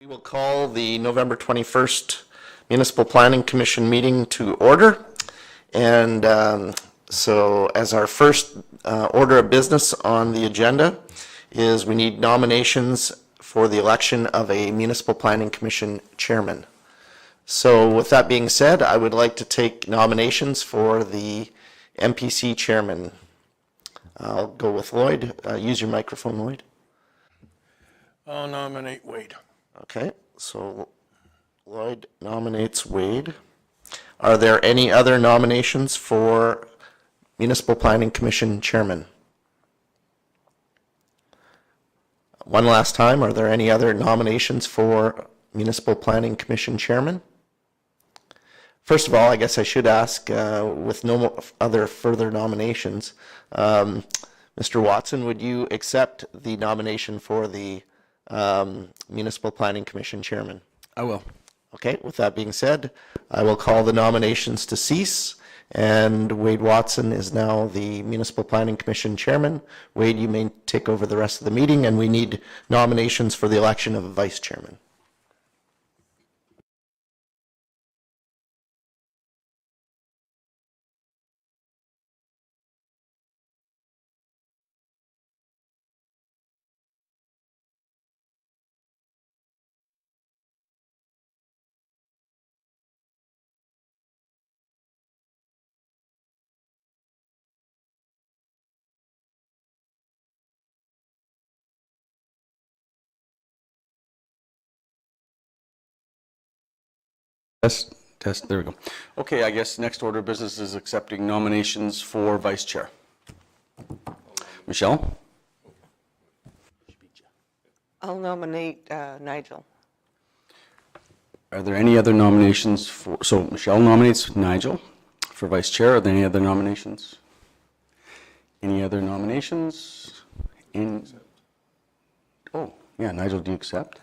We will call the November 21st Municipal Planning Commission meeting to order. And so as our first order of business on the agenda is we need nominations for the election of a Municipal Planning Commission chairman. So with that being said, I would like to take nominations for the MPC chairman. I'll go with Lloyd. Use your microphone, Lloyd. I'll nominate Wade. Okay, so Lloyd nominates Wade. Are there any other nominations for Municipal Planning Commission Chairman? One last time, are there any other nominations for Municipal Planning Commission Chairman? First of all, I guess I should ask, with no other further nominations, Mr. Watson, would you accept the nomination for the Municipal Planning Commission Chairman? I will. Okay, with that being said, I will call the nominations to cease, and Wade Watson is now the Municipal Planning Commission Chairman. Wade, you may take over the rest of the meeting, and we need nominations for the election of a Vice Chairman. Test, there we go. Okay, I guess next order of business is accepting nominations for vice chair. Michelle? I'll nominate Nigel. Are there any other nominations for, so Michelle nominates Nigel for vice chair. Are there any other nominations? Any other nominations? Oh, yeah, Nigel, do you accept?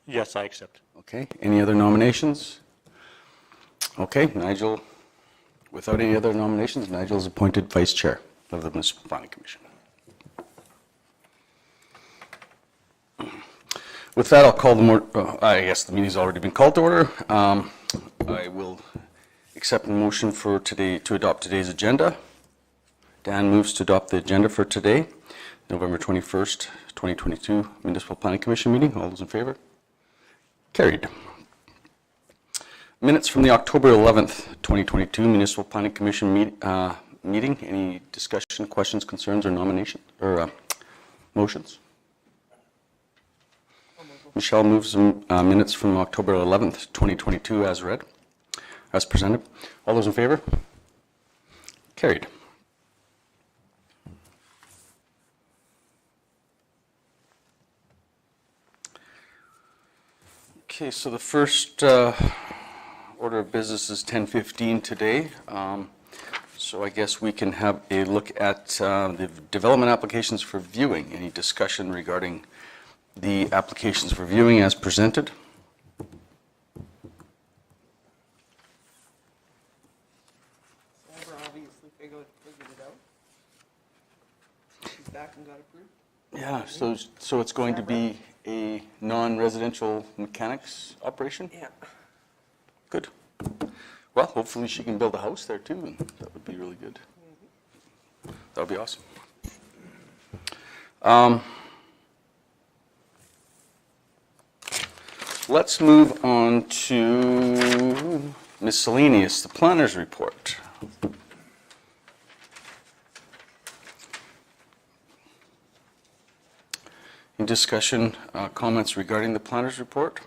Yes, I accept. Okay, any other nominations? Okay, Nigel, without any other nominations, Nigel is appointed vice chair of the Municipal Planning Commission. With that, I'll call I guess the meeting's already been called to order. I will accept a motion for today to adopt today's agenda. Dan moves to adopt the agenda for today, November 21st, 2022 Municipal Planning Commission meeting. All those in favor? Carried. Minutes from the October 11th, 2022 Municipal Planning Commission meeting. Any discussion, questions, concerns, or nomination or motions? Michelle moves minutes from October 11th, 2022 as read, as presented. All those in favor? Carried. Okay, so the first order of business is 10:15 today. So I guess we can have a look at the development applications for viewing. Any discussion regarding the applications for viewing as presented? Amber obviously figured it out. She's back and got approved. Yeah, so it's going to be a non-residential mechanics operation? Yeah. Good. Well, hopefully she can build a house there too, and that would be really good. That would be awesome. Let's move on to miscellaneous, the planner's report. Any discussion, comments regarding the planner's report?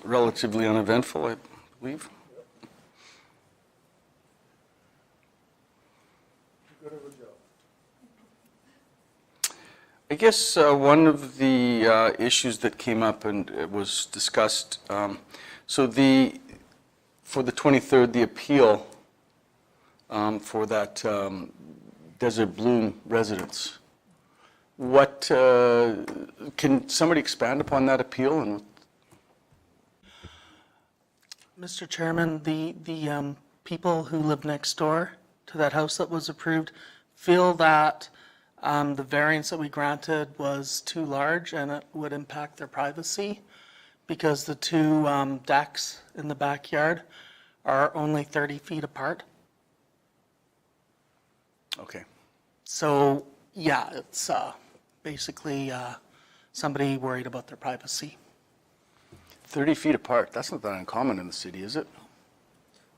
Relatively uneventful, I believe. I guess one of the issues that came up and it was discussed, for the 23rd, the appeal for that Desert Bloom residence. What can somebody expand upon that appeal? And Mr. Chairman, the people who live next door to that house that was approved feel that The variance that we granted was too large and it would impact their privacy because the two decks in the backyard are only 30 feet apart. Okay. So, yeah, it's basically somebody worried about their privacy. 30 feet apart, that's not that uncommon in the city, is it?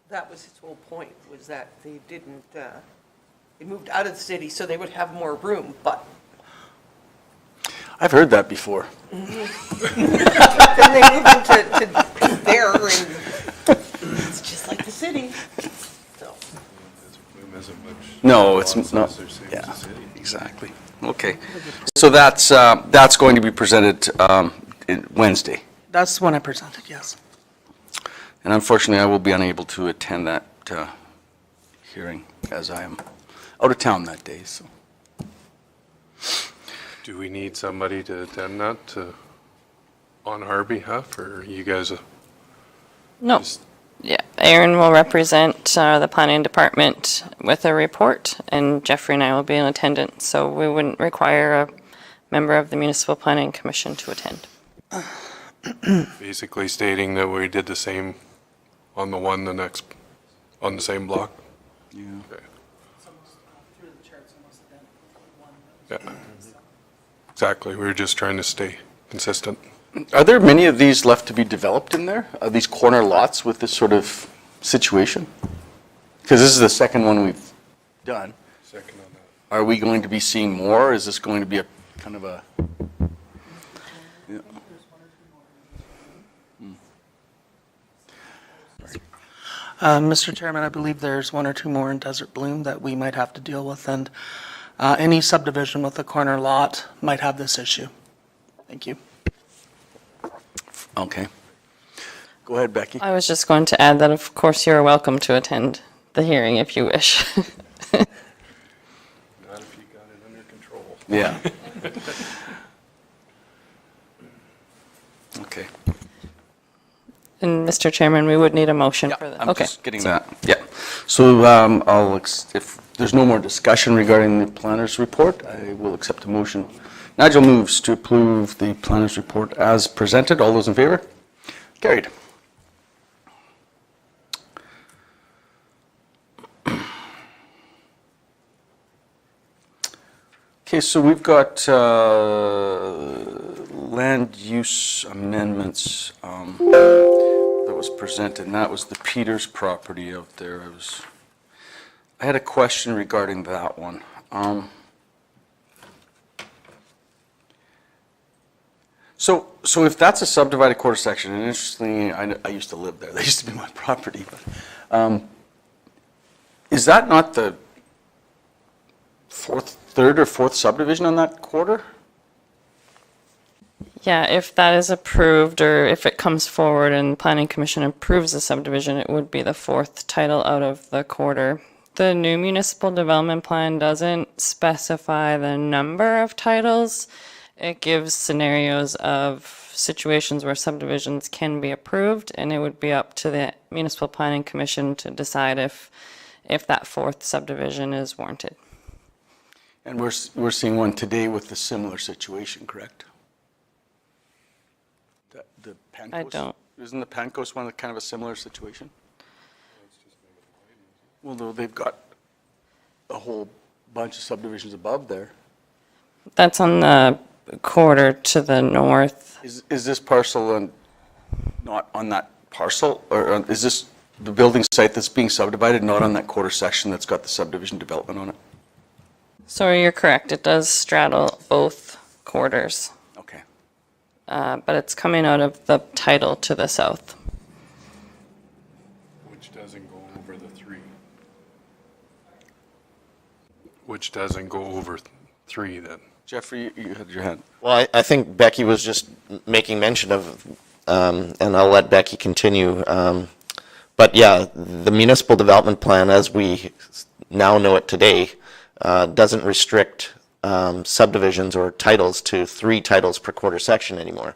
That was his whole point, was that they didn't, they moved out of the city so they would have more room, but I've heard that before. then they moved into there, and it's just like the city. So, No, it's not, yeah, exactly. Okay. So that's going to be presented Wednesday. That's when I presented, yes. And unfortunately, I will be unable to attend that hearing as I am out of town that day, so. Do we need somebody to attend that on our behalf, or you guys? No. Yeah, Aaron will represent the planning department with a report, and Jeffrey and I will be in attendance, so we wouldn't require a member of the Municipal Planning Commission to attend. Basically stating that we did the same on on the same block? Yeah. Okay. Yeah. Exactly, we were just trying to stay consistent. Are there many of these left to be developed in there? Are these corner lots with this sort of situation? Because this is the second one we've done. Second on that. Are we going to be seeing more? Is this going to be a kind of a? Yeah. Mr. Chairman, I believe there's one or two more in Desert Bloom that we might have to deal with, and any subdivision with a corner lot might have this issue. Thank you. Okay. Go ahead, Becky. I was just going to add that, of course, you're welcome to attend the hearing if you wish. Not if you got it under control. Yeah. Okay. And Mr. Chairman, we would need a motion for that. I'm Okay. just getting that. Yeah. So if there's no more discussion regarding the planner's report, I will accept a motion. Nigel moves to approve the planner's report as presented. All those in favor? Carried. Okay, so we've got land use amendments that was presented, and that was the Peters property out there. I had a question regarding that one. So if that's a subdivided quarter section, and interestingly, I used to live there. That used to be my property. But, is that not the third or fourth subdivision on that quarter? Yeah, if that is approved, or if it comes forward and the Planning Commission approves the subdivision, it would be the fourth title out of the quarter. The new municipal development plan doesn't specify the number of titles. It gives scenarios of situations where subdivisions can be approved, and it would be up to the Municipal Planning Commission to decide if that fourth subdivision is warranted. And we're seeing one today with a similar situation, correct? The Pancos? I don't. Isn't the Pancos one kind of a similar situation? Well, though they've got a whole bunch of subdivisions above there. That's on the quarter to the north. Is this parcel not on that parcel? Or is this the building site that's being subdivided not on that quarter section that's got the subdivision development on it? So you're correct, it does straddle both quarters, Okay. but it's coming out of the title to the south. Which doesn't go over the 3. Which doesn't go over 3 then. Jeffrey, you had your hand. Well, I think Becky was just making mention of, and I'll let Becky continue. But yeah, the municipal development plan, as we now know it today, doesn't restrict subdivisions or titles to 3 titles per quarter section anymore.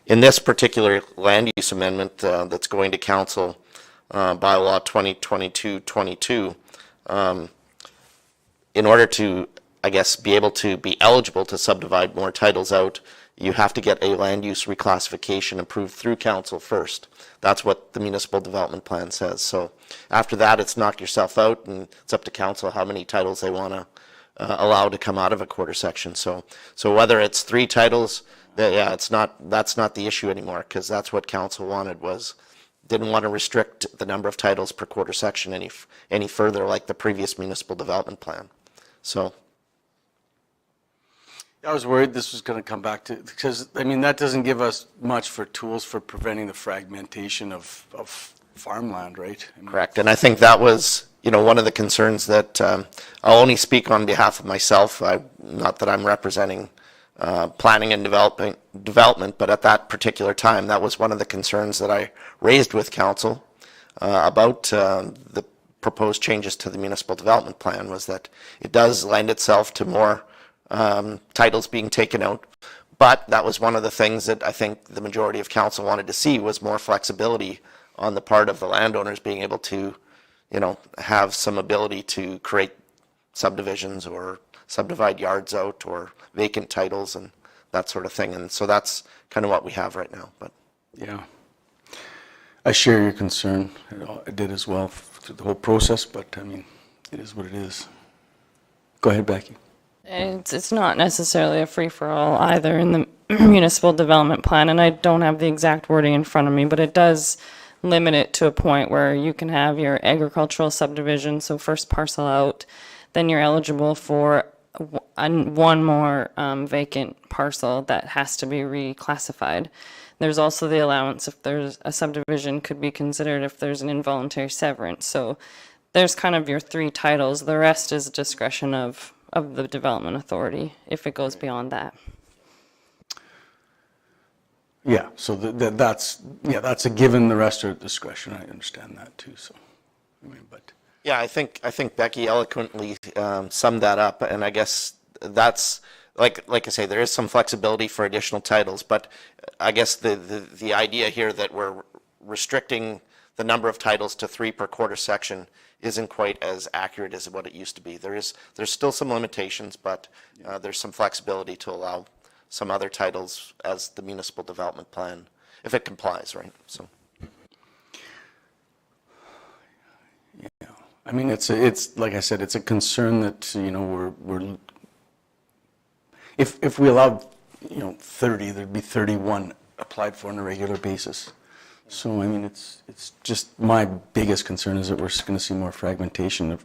In this particular land use amendment that's going to council by law 2022-22, in order to I guess, be able to be eligible to subdivide more titles out, you have to get a land use reclassification approved through council first. That's what the municipal development plan says. So after that, it's knock yourself out, and it's up to council how many titles they want to allow to come out of a quarter section. So whether it's 3 titles, yeah, that's not the issue anymore, because that's what council wanted, didn't want to restrict the number of titles per quarter section any further, like the previous municipal development plan. So. I was worried this was going to come back to, because, I mean, that doesn't give us much for tools for preventing the fragmentation of farmland, right? I mean, Correct, and I think that was, one of the concerns that, I'll only speak on behalf of myself, not that I'm representing planning and development, but at that particular time, that was one of the concerns that I raised with council about the proposed changes to the municipal development plan, was that it does lend itself to more titles being taken out. But that was one of the things that I think the majority of council wanted to see, was more flexibility on the part of the landowners being able to, have some ability to create subdivisions or subdivide yards out or vacant titles and that sort of thing. And so that's kind of what we have right now. But yeah. I share your concern. I did as well through the whole process, but I mean, it is what it is. Go ahead, Becky. It's not necessarily a free-for-all either in the municipal development plan, and I don't have the exact wording in front of me, but it does limit it to a point where you can have your agricultural subdivision, so first parcel out, then you're eligible for one more vacant parcel that has to be reclassified. There's also the allowance if there's a subdivision could be considered if there's an involuntary severance. So there's kind of your 3 titles. The rest is discretion of the development authority if it goes beyond that. Yeah, so that's a given. The rest are discretion. I understand that too. So, I mean, but yeah, I think Becky eloquently summed that up, and I guess that's like I say, there is some flexibility for additional titles, but I guess the idea here that we're restricting the number of titles to 3 per quarter section isn't quite as accurate as what it used to be. There's still some limitations, but there's some flexibility to allow some other titles as the municipal development plan, if it complies, right? So. yeah, I mean, it's like I said, it's a concern that we're if we allowed 30, there'd be 31 applied for on a regular basis. So I mean, it's just my biggest concern is that we're going to see more fragmentation of,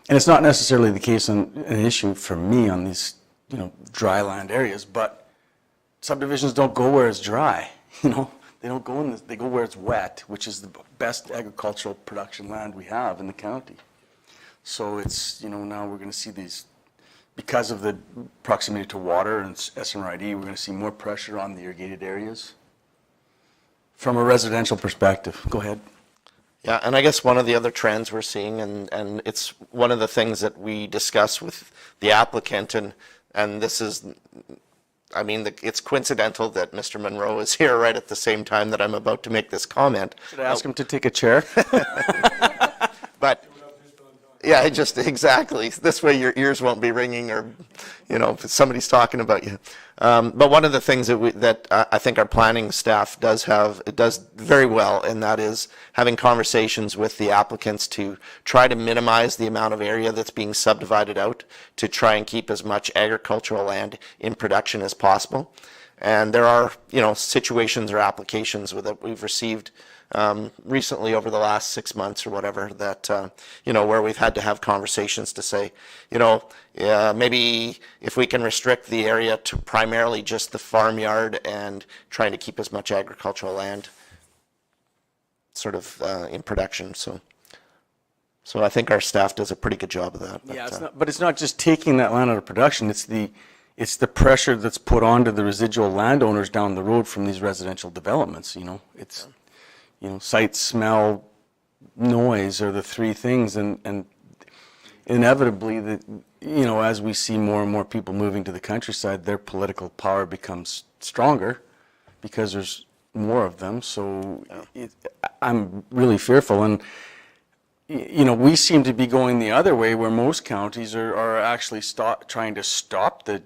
and it's not necessarily the case on an issue for me on these dry land areas, but subdivisions don't go where it's dry. They don't go in this, they go where it's wet, which is the best agricultural production land we have in the county. So it's now we're going to see these, because of the proximity to water and SMRID, we're going to see more pressure on the irrigated areas. From a residential perspective. Go ahead. Yeah, and I guess one of the other trends we're seeing, and it's one of the things that we discuss with the applicant, and this is, I mean, it's coincidental that Mr. Monroe is here right at the same time that I'm about to make this comment. Should I ask him to take a chair? But yeah, exactly. This way your ears won't be ringing, or if somebody's talking about you. But one of the things that I think our planning staff does very well, and that is having conversations with the applicants to try to minimize the amount of area that's being subdivided out, to try and keep as much agricultural land in production as possible. And there are situations or applications that we've received recently over the last 6 months or whatever, that where we've had to have conversations to say, maybe if we can restrict the area to primarily just the farmyard and trying to keep as much agricultural land sort of in production. So I think our staff does a pretty good job of that. But it's not just taking that land out of production. It's the pressure that's put onto the residual landowners down the road from these residential developments. It's sight, smell, noise are the 3 things, and inevitably, as we see more and more people moving to the countryside, their political power becomes stronger because there's more of them. So I'm really fearful, and we seem to be going the other way where most counties are actually trying to stop the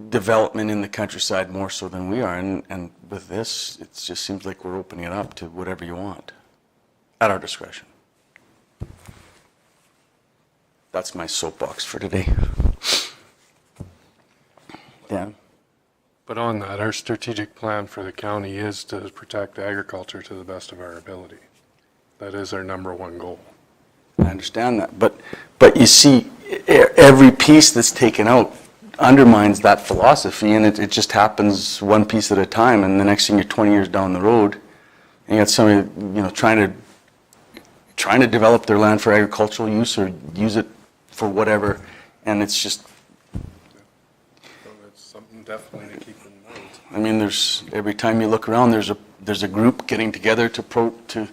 development in the countryside more so than we are. And with this, it just seems like we're opening it up to whatever you want at our discretion. That's my soapbox for today. Dan? But on that, our strategic plan for the county is to protect agriculture to the best of our ability. That is our number one goal. I understand that, but you see, every piece that's taken out undermines that philosophy, and it just happens one piece at a time, and the next thing you're 20 years down the road, and you got somebody, trying to develop their land for agricultural use or use it for whatever, and it's just, So that's something definitely to keep in mind. I mean, every time you look around, there's a group getting together to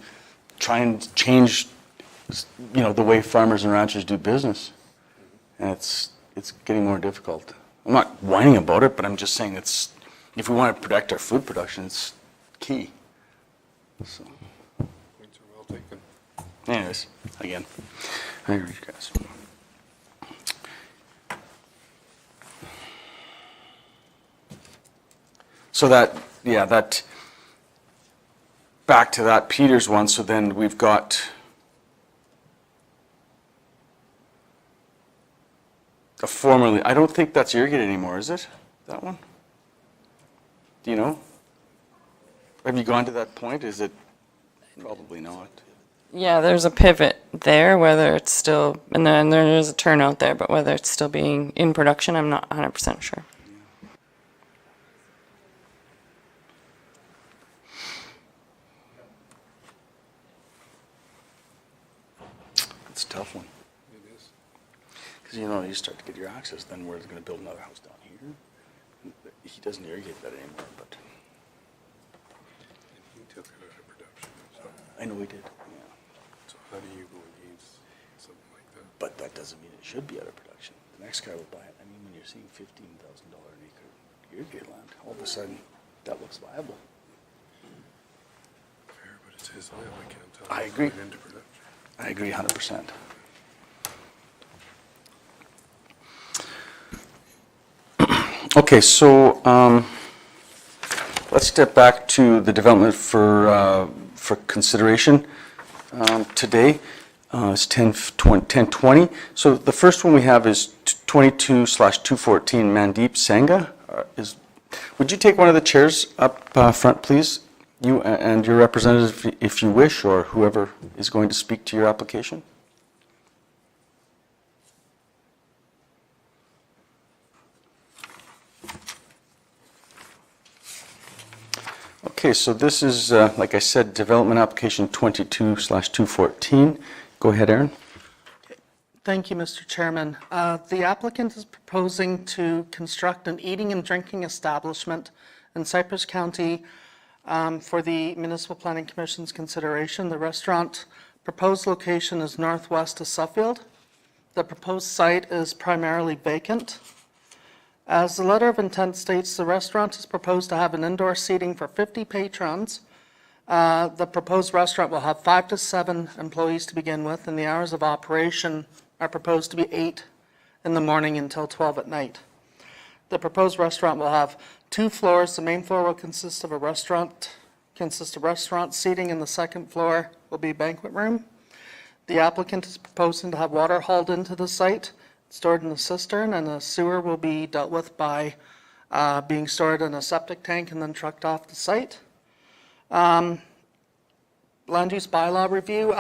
try and change, the way farmers and ranchers do business, and it's getting more difficult. I'm not whining about it, but I'm just saying if we want to protect our food production, it's key. So, Points are well taken. anyways, again, I agree with you guys. So back to that Peters one, so then we've got I don't think that's irrigated anymore, is it? That one? Do you know? Have you gone to that point? Is it? Probably not. Yeah, there's a pivot there, whether it's still, and then there's a turnout there, but whether it's still being in production, I'm not 100% sure. It's a tough one. It is. Because, you start to get your access, then we're going to build another house down here. He doesn't irrigate that anymore, but He took it out of production. So, I know he did. Yeah. so how do you go against something like that? But that doesn't mean it should be out of production. The next guy will buy it. I mean, when you're seeing $15,000 an acre irrigated land, all of a sudden, that looks viable. Fair, but it's his oil. I can't tell. I him to agree. put it into production. I agree 100%. Okay, so let's step back to the development for consideration today. It's 10:20. So the first one we have is 22/214 Mandeep Sangha. Would you take one of the chairs up front, please? You and your representative, if you wish, or whoever is going to speak to your application. Okay, so this is, like I said, development application 22/214. Go ahead, Aaron. Thank you, Mr. Chairman. The applicant is proposing to construct an eating and drinking establishment in Cypress County for the Municipal Planning Commission's consideration. The restaurant proposed location is northwest of Suffield. The proposed site is primarily vacant. As the letter of intent states, the restaurant is proposed to have an indoor seating for 50 patrons. The proposed restaurant will have 5 to 7 employees to begin with, and the hours of operation are proposed to be 8 in the morning until 12 at night. The proposed restaurant will have 2 floors. The main floor will consist of restaurant seating, and the second floor will be banquet room. The applicant is proposing to have water hauled into the site, stored in a cistern, and the sewer will be dealt with by being stored in a septic tank and then trucked off the site. Land use bylaw review,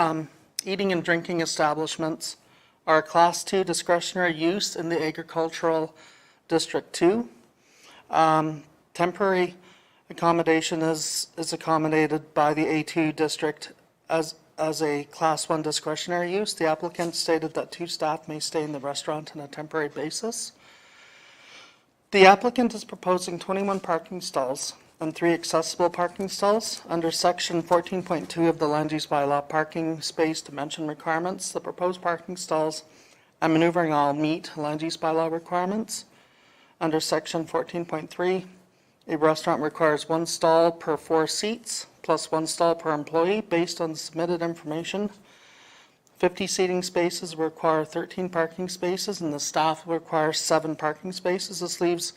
eating and drinking establishments are a Class 2 discretionary use in the Agricultural District 2. Temporary accommodation is accommodated by the A2 district as a Class 1 discretionary use. The applicant stated that 2 staff may stay in the restaurant on a temporary basis. The applicant is proposing 21 parking stalls and 3 accessible parking stalls. Under Section 14.2 of the Land Use Bylaw, parking space dimension requirements, the proposed parking stalls and maneuvering all meet Land Use Bylaw requirements. Under Section 14.3, a restaurant requires 1 stall per 4 seats, plus 1 stall per employee, based on submitted information. 50 seating spaces will require 13 parking spaces, and the staff will require 7 parking spaces. This leaves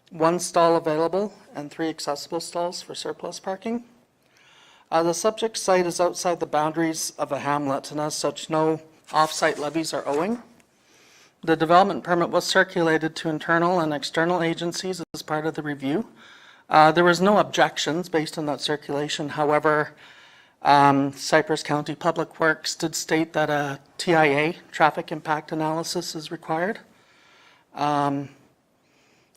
1 stall available and 3 accessible stalls for surplus parking. The subject site is outside the boundaries of a hamlet, and as such, no off-site levies are owing. The development permit was circulated to internal and external agencies as part of the review. There was no objections based on that circulation. However, Cypress County Public Works did state that a TIA, traffic impact analysis, is required. And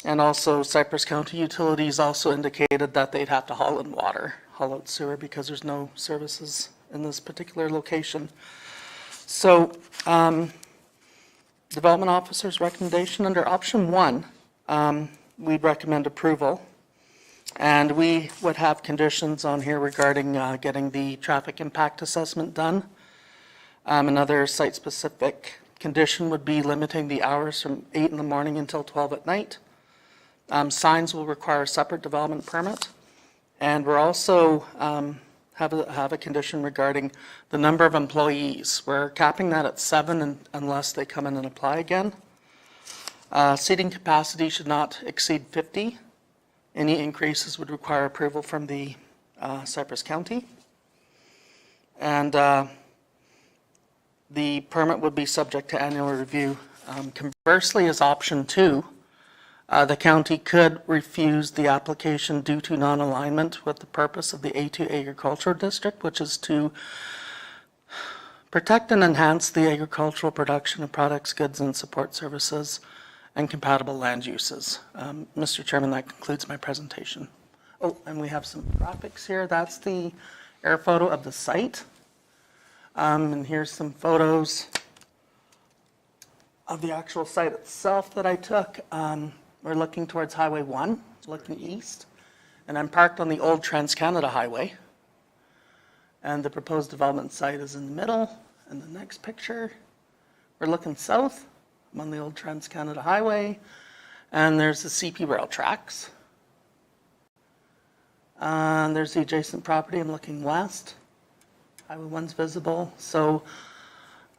also Cypress County Utilities also indicated that they'd have to haul in water, haul out sewer, because there's no services in this particular location. So, Development Officer's recommendation under option 1, we'd recommend approval. And we would have conditions on here regarding getting the traffic impact assessment done. Another site-specific condition would be limiting the hours from 8 in the morning until 12 at night. Signs will require a separate development permit. And we're also have a condition regarding the number of employees. We're capping that at 7 unless they come in and apply again. Seating capacity should not exceed 50. Any increases would require approval from the Cypress County. And the permit would be subject to annual review. Conversely, as option 2, the county could refuse the application due to non-alignment with the purpose of the A2 Agricultural District, which is to protect and enhance the agricultural production of products, goods, and support services and compatible land uses. Mr. Chairman, that concludes my presentation. Oh, and we have some graphics here. That's the air photo of the site. And here's some photos of the actual site itself that I took. We're looking towards Highway 1, looking east. And I'm parked on the old Trans-Canada Highway. And the proposed development site is in the middle. And the next picture, we're looking south. I'm on the old Trans-Canada Highway, and there's the CP rail tracks. And there's the adjacent property. I'm looking west. Highway 1's visible. So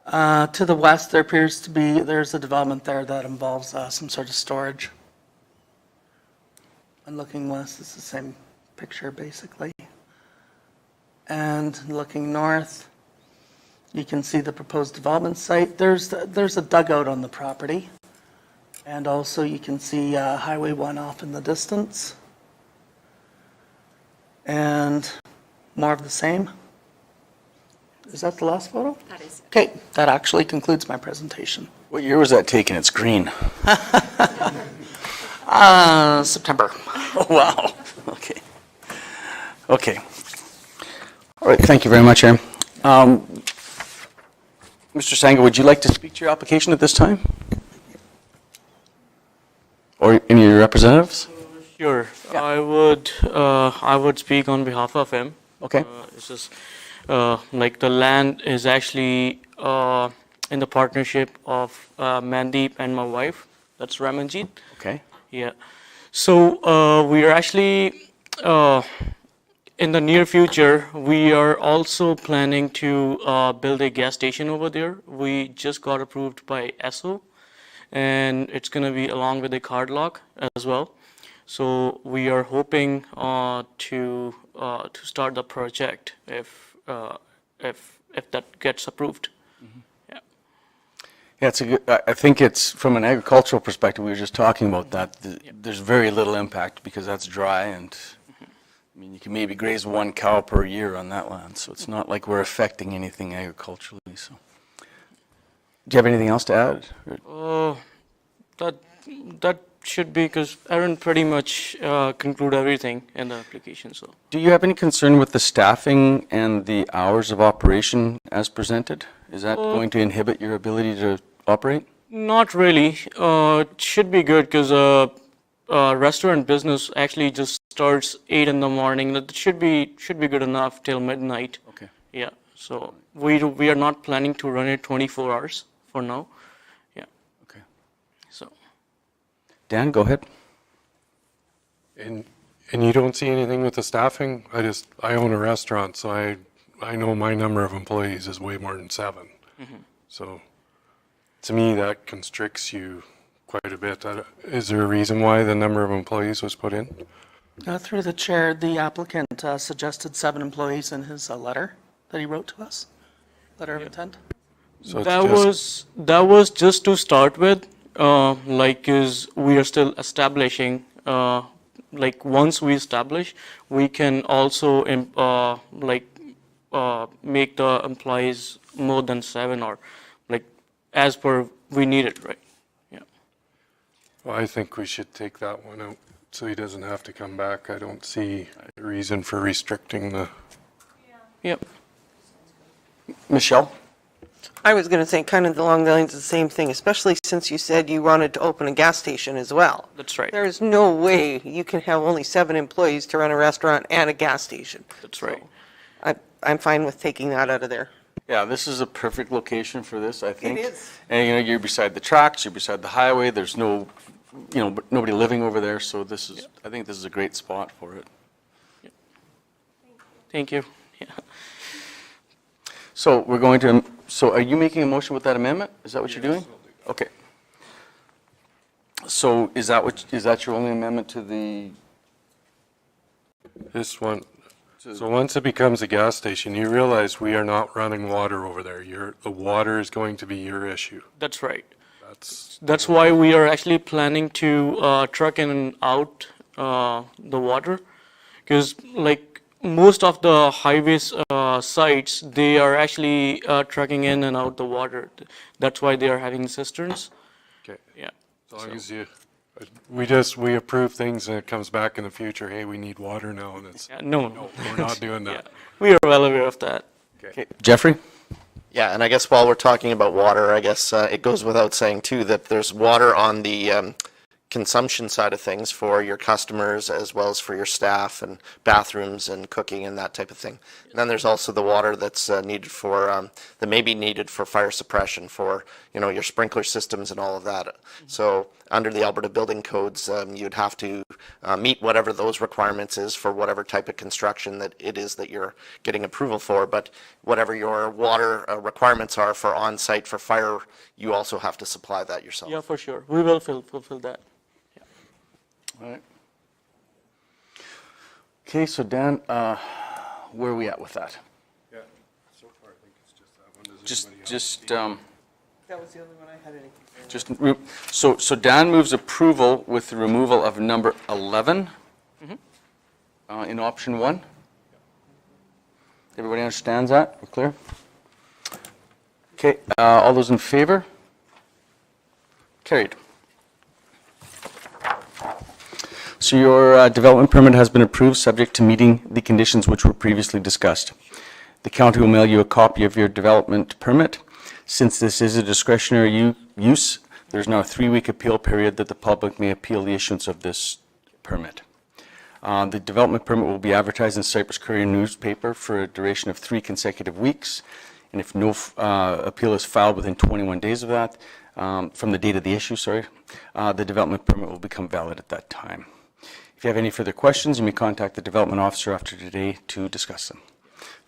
to the west, there appears to be, there's a development there that involves some sort of storage. And looking west, it's the same picture, basically. And looking north, you can see the proposed development site. There's a dugout on the property. And also you can see Highway 1 off in the distance. And more of the same. Is that the last photo? That is. Okay, that actually concludes my presentation. What year was that taken? It's green. September. Oh, wow. Okay. Okay. All right, thank you very much, Aaron. Mr. Sanga, would you like to speak to your application at this time? Or any of your representatives? Sure. I would speak on behalf of him. Okay. It's just like the land is actually in the partnership of Mandeep and my wife. That's Ramanjeet. Okay. Yeah. So we are actually in the near future, we are also planning to build a gas station over there. We just got approved by ESSO, and it's going to be along with a card lock as well. So we are hoping to start the project if that gets approved. Yeah. Yeah, it's a good, I think it's, from an agricultural perspective, we were just talking about that. There's very little impact because that's dry, and I mean, you can maybe graze 1 cow per year on that land, so it's not like we're affecting anything agriculturally. So, do you have anything else to add? That should be, because Aaron pretty much conclude everything in the application. So, Do you have any concern with the staffing and the hours of operation as presented? Is that going to inhibit your ability to operate? not really. It should be good because restaurant business actually just starts 8 in the morning. That should be good enough till midnight. Okay. Yeah. So we are not planning to run it 24 hours for now. Yeah. Okay. So. Dan, go ahead. And you don't see anything with the staffing? I own a restaurant, so I know my number of employees is way more than 7. So to me, that constricts you quite a bit. Is there a reason why the number of employees was put in? Through the chair, the applicant suggested 7 employees in his letter that he wrote to us, letter of intent. So it's That just- was just to start with, like, is we are still establishing, like, once we establish, we can also, make the employees more than 7 or, like, as per we need it, right? Yeah. Well, I think we should take that one out so he doesn't have to come back. I don't see a reason for restricting the, Yep. Michelle? I was going to say kind of along the lines of the same thing, especially since you said you wanted to open a gas station as well. That's right. There is no way you can have only 7 employees to run a restaurant and a gas station. That's right. I'm fine with taking that out of there. Yeah, this is a perfect location for this, I think. is. And, you know, you're beside the tracks, you're beside the highway, there's no, you know, nobody living over there, so this is, I think this is a great spot for it. Thank you. Yeah. So we're going to, so are you making a motion with that amendment? Is that what you're doing? Okay. So is that your only amendment to the, this one. So once it becomes a gas station, you realize we are not running water over there. The water is going to be your issue. That's right. That's, That's why we are actually planning to truck in and out the water, because like most of the highways sites, they are actually trucking in and out the water. That's why they are having cisterns. okay. Yeah. As long as you, we approve things and it comes back in the future, hey, we need water now, and it's, Yeah, no, no, we're not doing Yeah, that. we are well aware of that. okay, Jeffrey? Yeah, and I guess while we're talking about water, I guess it goes without saying too that there's water on the consumption side of things for your customers as well as for your staff and bathrooms and cooking and that type of thing. And then there's also the water that's needed for, that may be needed for fire suppression for, you know, your sprinkler systems and all of that. So under the Alberta building codes, you'd have to meet whatever those requirements is for whatever type of construction that it is that you're getting approval for. But whatever your water requirements are for on-site for fire, you also have to supply that yourself. Yeah, for sure. We will fulfill that. All right. Okay, so Dan, where are we at with that? Yeah, so far I think it's just that one. Does Just, anybody else- just, That was the only one I had any concern. just, so Dan moves approval with the removal of number 11 in option 1. Everybody understands that? We're clear? Okay, all those in favor? Carried. So your development permit has been approved, subject to meeting the conditions which were previously discussed. The county will mail you a copy of your development permit. Since this is a discretionary use, there's now a 3-week appeal period that the public may appeal the issuance of this permit. The development permit will be advertised in the Cypress Courier newspaper for a duration of 3 consecutive weeks. And if no appeal is filed within 21 days of that, from the date of the issue, the development permit will become valid at that time. If you have any further questions, you may contact the development officer after today to discuss them.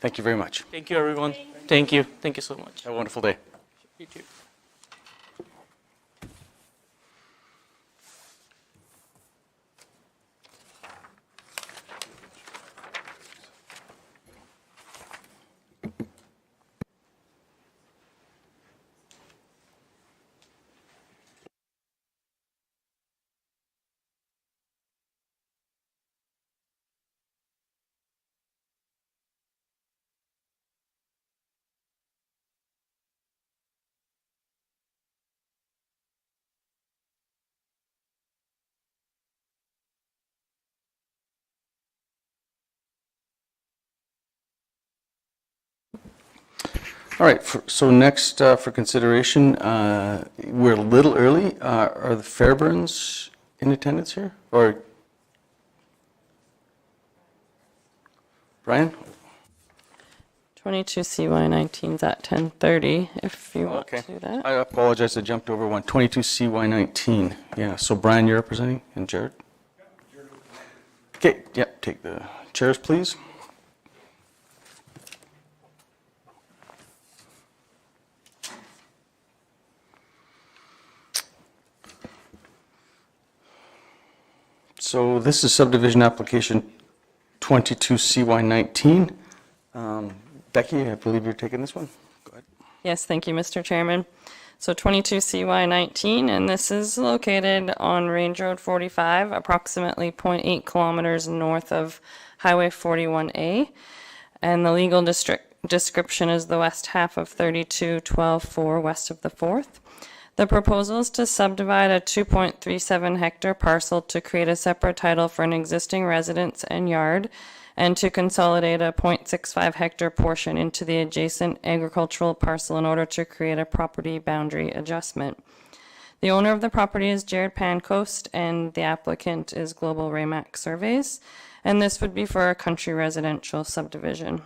Thank you very much. Thank you, everyone. Thank you. Thank you so much. Have a wonderful day. You too. All right, so next for consideration, we're a little early. Are the Fairburns in attendance here? Or Brian? 22 CY19's at 10:30, if you want Okay. to do that. I apologize, I jumped over one. 22 CY19. Yeah, so Brian, you're representing, and Jared? Okay, yeah, take the chairs, please. So this is subdivision application 22CY19. Becky, I believe you're taking this one. Go ahead. Yes, thank you, Mr. Chairman. So 22 CY19, and this is located on Range Road 45, approximately 0.8 kilometers north of Highway 41A. And the legal description is the west half of 32-12-4 west of the 4th. The proposal is to subdivide a 2.37 hectare parcel to create a separate title for an existing residence and yard, and to consolidate a 0.65 hectare portion into the adjacent agricultural parcel in order to create a property boundary adjustment. The owner of the property is Jared Pancoast, and the applicant is Global Raymac Surveys, and this would be for a country residential subdivision.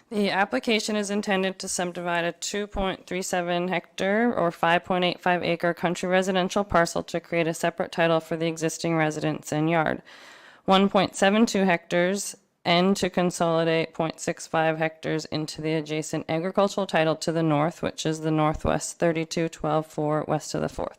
The application is intended to subdivide a 2.37 hectare or 5.85 acre country residential parcel to create a separate title for the existing residence and yard. 1.72 hectares and to consolidate 0.65 hectares into the adjacent agricultural title to the north, which is the northwest 32-12-4 west of the 4th.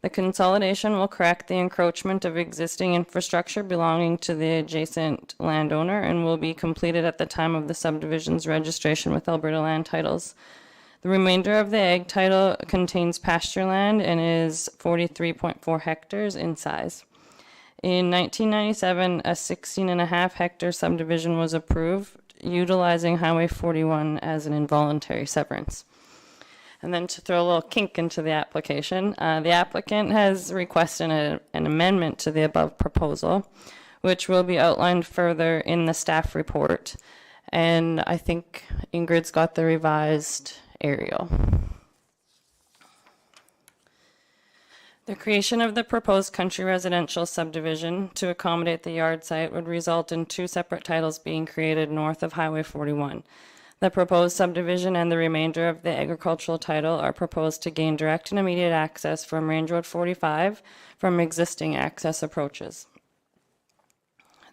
The consolidation will correct the encroachment of existing infrastructure belonging to the adjacent landowner and will be completed at the time of the subdivision's registration with Alberta Land Titles. The remainder of the ag title contains pasture land and is 43.4 hectares in size. In 1997, a 16.5 hectare subdivision was approved, utilizing Highway 41 as an involuntary severance. And then to throw a little kink into the application, the applicant has requested an amendment to the above proposal, which will be outlined further in the staff report. And I think Ingrid's got the revised aerial. The creation of the proposed country residential subdivision to accommodate the yard site would result in 2 separate titles being created north of Highway 41. The proposed subdivision and the remainder of the agricultural title are proposed to gain direct and immediate access from Range Road 45 from existing access approaches.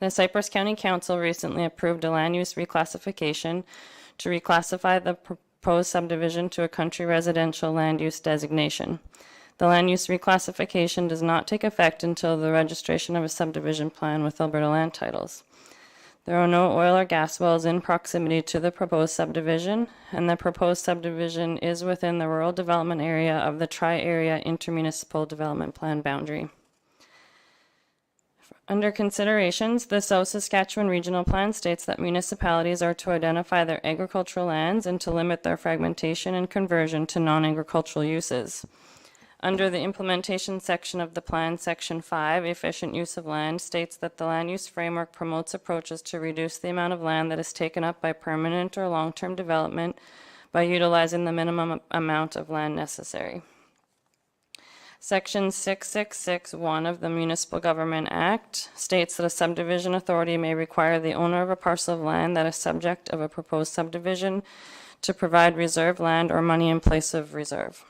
The Cypress County Council recently approved a land use reclassification to reclassify the proposed subdivision to a country residential land use designation. The land use reclassification does not take effect until the registration of a subdivision plan with Alberta Land Titles. There are no oil or gas wells in proximity to the proposed subdivision, and the proposed subdivision is within the rural development area of the Tri-Area Intermunicipal Development Plan boundary. Under considerations, the South Saskatchewan Regional Plan states that municipalities are to identify their agricultural lands and to limit their fragmentation and conversion to non-agricultural uses. Under the implementation section of the plan, section 5, efficient use of land, states that the land use framework promotes approaches to reduce the amount of land that is taken up by permanent or long-term development by utilizing the minimum amount of land necessary. Section 6661 of the Municipal Government Act states that a subdivision authority may require the owner of a parcel of land that is subject of a proposed subdivision to provide reserve land or money in place of reserve.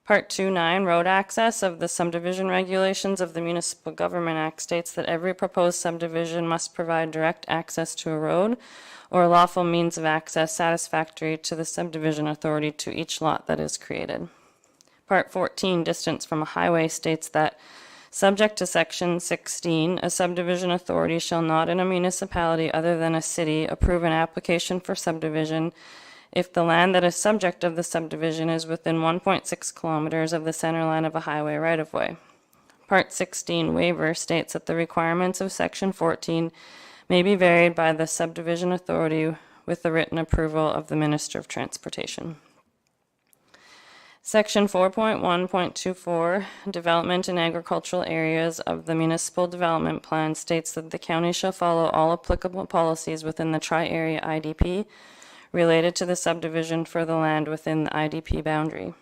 Part 2.9, road access of the subdivision regulations of the Municipal Government Act states that every proposed subdivision must provide direct access to a road or lawful means of access satisfactory to the subdivision authority to each lot that is created. Part 14, distance from a highway, states that, subject to Section 16, a subdivision authority shall not in a municipality other than a city approve an application for subdivision if the land that is subject of the subdivision is within 1.6 kilometers of the center line of a highway right-of-way. Part 16 waiver states that the requirements of Section 14 may be varied by the subdivision authority with the written approval of the Minister of Transportation. Section 4.1.24, Development in Agricultural Areas of the Municipal Development Plan states that the county shall follow all applicable policies within the Tri-Area IDP related to the subdivision for the land within the IDP boundary.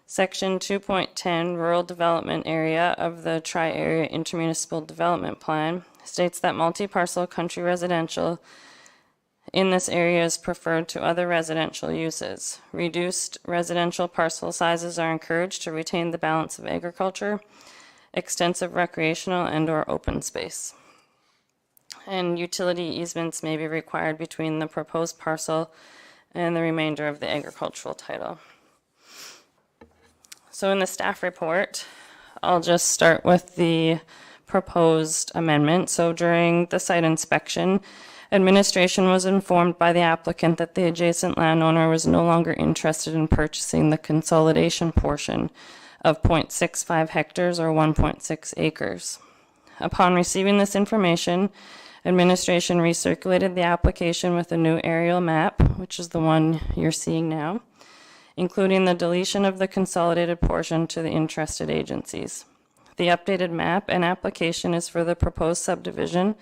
Section 2.10, Rural Development Area of the Tri-Area Intermunicipal Development Plan states that multi-parcel country residential in this area is preferred to other residential uses. Reduced residential parcel sizes are encouraged to retain the balance of agriculture, extensive recreational and/or open space. And utility easements may be required between the proposed parcel and the remainder of the agricultural title. So in the staff report, I'll just start with the proposed amendment. So during the site inspection, administration was informed by the applicant that the adjacent landowner was no longer interested in purchasing the consolidation portion of 0.65 hectares or 1.6 acres. Upon receiving this information, administration recirculated the application with a new aerial map, which is the one you're seeing now, including the deletion of the consolidated portion to the interested agencies. The updated map and application is for the proposed subdivision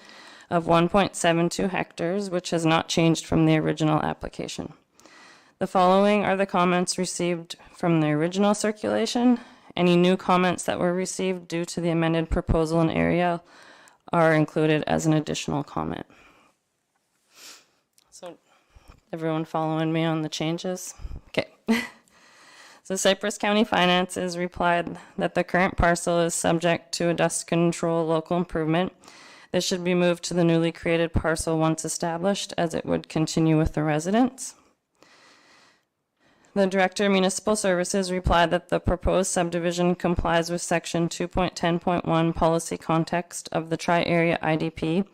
of 1.72 hectares, which has not changed from the original application. The following are the comments received from the original circulation. Any new comments that were received due to the amended proposal and area are included as an additional comment. So, everyone following me on the changes? Okay. So Cypress County Finances replied that the current parcel is subject to a dust control local improvement. This should be moved to the newly created parcel once established, as it would continue with the residents. The Director of Municipal Services replied that the proposed subdivision complies with Section 2.10.1 policy context of the Tri-Area IDP,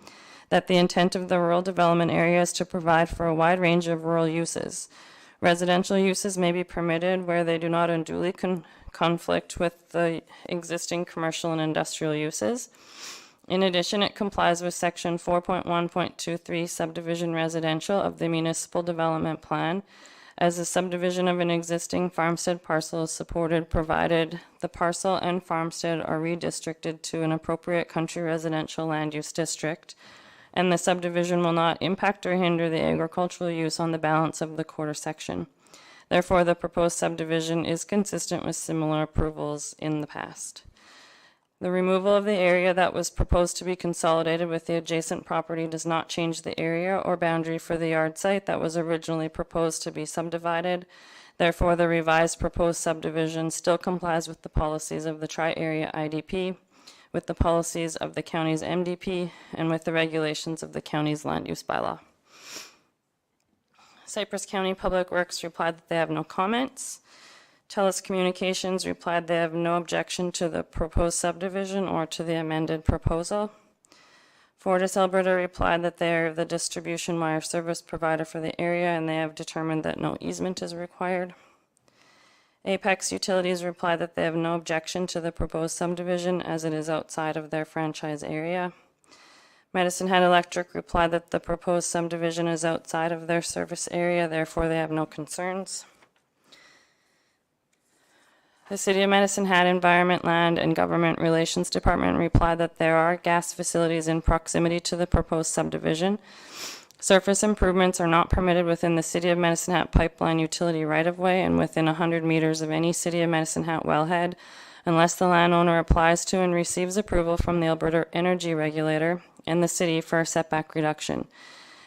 that the intent of the rural development area is to provide for a wide range of rural uses. Residential uses may be permitted where they do not unduly conflict with the existing commercial and industrial uses. In addition, it complies with Section 4.1.23 subdivision residential of the Municipal Development Plan, as the subdivision of an existing farmstead parcel is supported provided the parcel and farmstead are redistricted to an appropriate country residential land use district, and the subdivision will not impact or hinder the agricultural use on the balance of the quarter section. Therefore, the proposed subdivision is consistent with similar approvals in the past. The removal of the area that was proposed to be consolidated with the adjacent property does not change the area or boundary for the yard site that was originally proposed to be subdivided. Therefore, the revised proposed subdivision still complies with the policies of the Tri-Area IDP, with the policies of the county's MDP, and with the regulations of the county's land use bylaw. Cypress County Public Works replied that they have no comments. TELUS Communications replied they have no objection to the proposed subdivision or to the amended proposal. Fortis Alberta replied that they are the distribution wire service provider for the area and they have determined that no easement is required. Apex Utilities replied that they have no objection to the proposed subdivision as it is outside of their franchise area. Medicine Hat Electric replied that the proposed subdivision is outside of their service area, therefore they have no concerns. The City of Medicine Hat Environment, Land, and Government Relations Department replied that there are gas facilities in proximity to the proposed subdivision. Surface improvements are not permitted within the City of Medicine Hat pipeline utility right-of-way and within 100 meters of any City of Medicine Hat wellhead, unless the landowner applies to and receives approval from the Alberta Energy Regulator and the City for a setback reduction.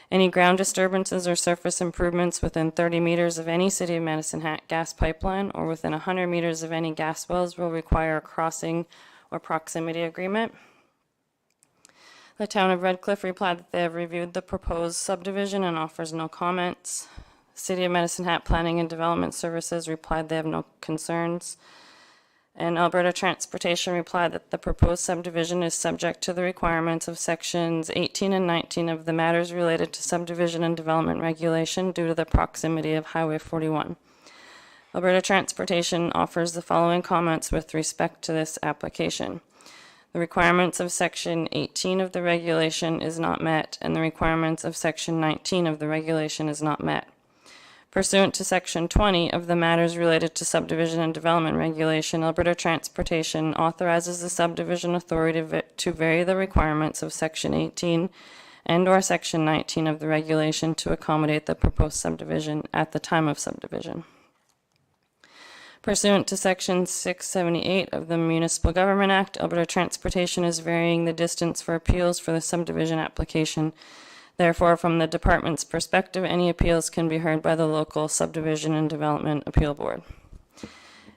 Any ground disturbances or surface improvements within 30 meters of any City of Medicine Hat gas pipeline or within 100 meters of any gas wells will require a crossing or proximity agreement. The Town of Red Cliff replied that they have reviewed the proposed subdivision and offers no comments. City of Medicine Hat Planning and Development Services replied they have no concerns. And Alberta Transportation replied that the proposed subdivision is subject to the requirements of sections 18 and 19 of the matters related to subdivision and development regulation due to the proximity of Highway 41. Alberta Transportation offers the following comments with respect to this application. The requirements of section 18 of the regulation is not met, and the requirements of section 19 of the regulation is not met. Pursuant to Section 20 of the Matters Related to Subdivision and Development Regulation, Alberta Transportation authorizes the subdivision authority to vary the requirements of Section 18 and/or Section 19 of the regulation to accommodate the proposed subdivision at the time of subdivision. Pursuant to Section 678 of the Municipal Government Act, Alberta Transportation is varying the distance for appeals for the subdivision application. Therefore, from the department's perspective, any appeals can be heard by the local Subdivision and Development Appeal Board.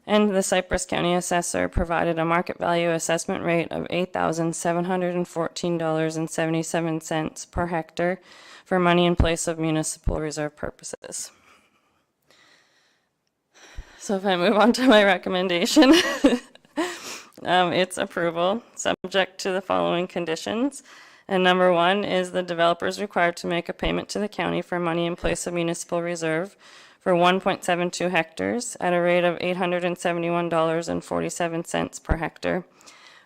And the Cypress County Assessor provided a market value assessment rate of $8,714.77 per hectare for money in place of municipal reserve purposes. So if I move on to my recommendation, It's approval, subject to the following conditions. And number one is the developer is required to make a payment to the county for money in place of municipal reserve for 1.72 hectares at a rate of $871.47 per hectare,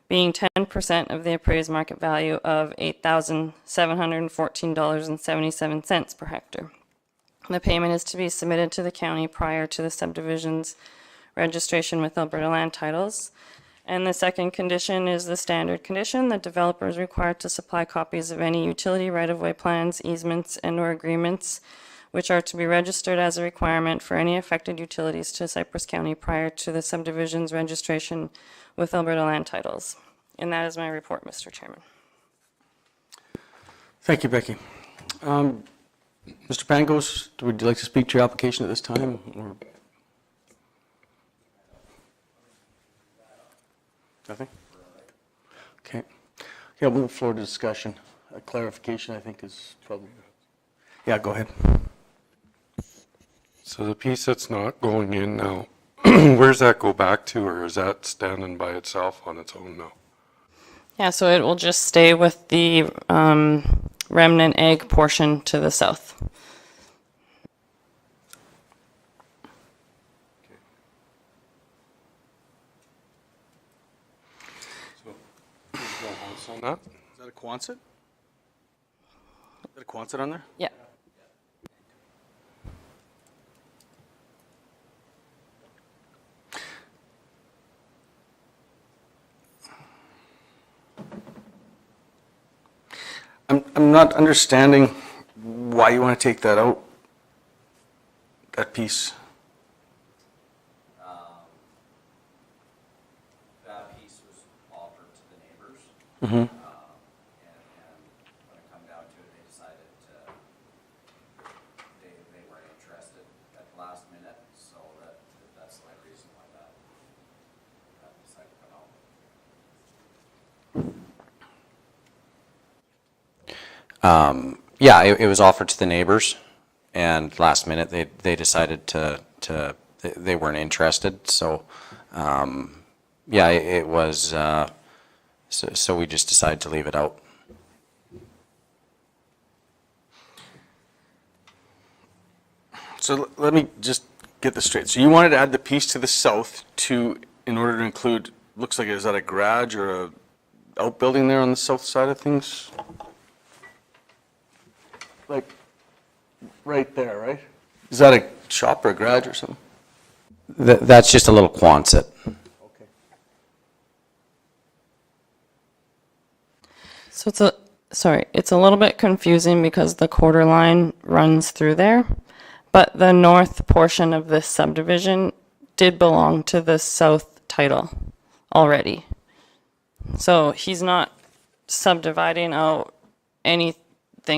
being 10% of the appraised market value of $8,714.77 per hectare. The payment is to be submitted to the county prior to the subdivision's registration with Alberta Land Titles. And the second condition is the standard condition. The developer is required to supply copies of any utility right-of-way plans, easements, and/or agreements which are to be registered as a requirement for any affected utilities to Cypress County prior to the subdivision's registration with Alberta Land Titles. And that is my report, Mr. Chairman. Thank you, Becky. Mr. Pangos, would you like to speak to your application at this time? Or nothing? Okay. Yeah, we'll move forward to discussion. A clarification, I think, is probably... Yeah, go ahead. So the piece that's not going in now, where's that go back to, or is that standing by itself on its own now? Yeah, so it will just stay with the remnant egg portion to the south. On that? Is that a Quonset? Is that a Quonset on there? Yeah. I'm not understanding why you want to take that out, that piece. That piece was offered to the neighbors. Mm-hmm. And when it come down to it, they decided they weren't interested at the last minute, so that's the only reason why that decided to come out. Yeah, it was offered to the neighbors, and last minute they decided they weren't interested. So, yeah, it was. So we just decided to leave it out. So let me just get this straight. So you wanted to add the piece to the south in order to include, looks like, is that a garage or a outbuilding there on the south side of things? Like, right there, right? Is that a shop or a garage or something? That's just a little Quonset. Okay. So it's a little bit confusing because the quarter line runs through there, but the north portion of this subdivision did belong to the south title already. So he's not subdividing out anything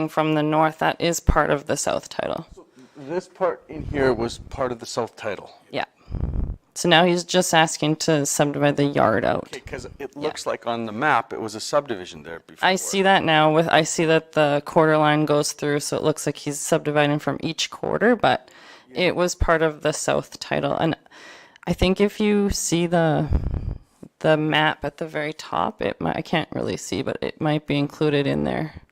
from the north that is part of the south title. So this part in here was part of the south title. Yeah. So now he's just asking to subdivide the yard out. Okay, because it looks like on the map it was a subdivision there before. I see that now. I see that the quarter line goes through, so it looks like he's subdividing from each quarter, but it was part of the south title. And I think if you see the map at the very top, I can't really see, but it might be included in there.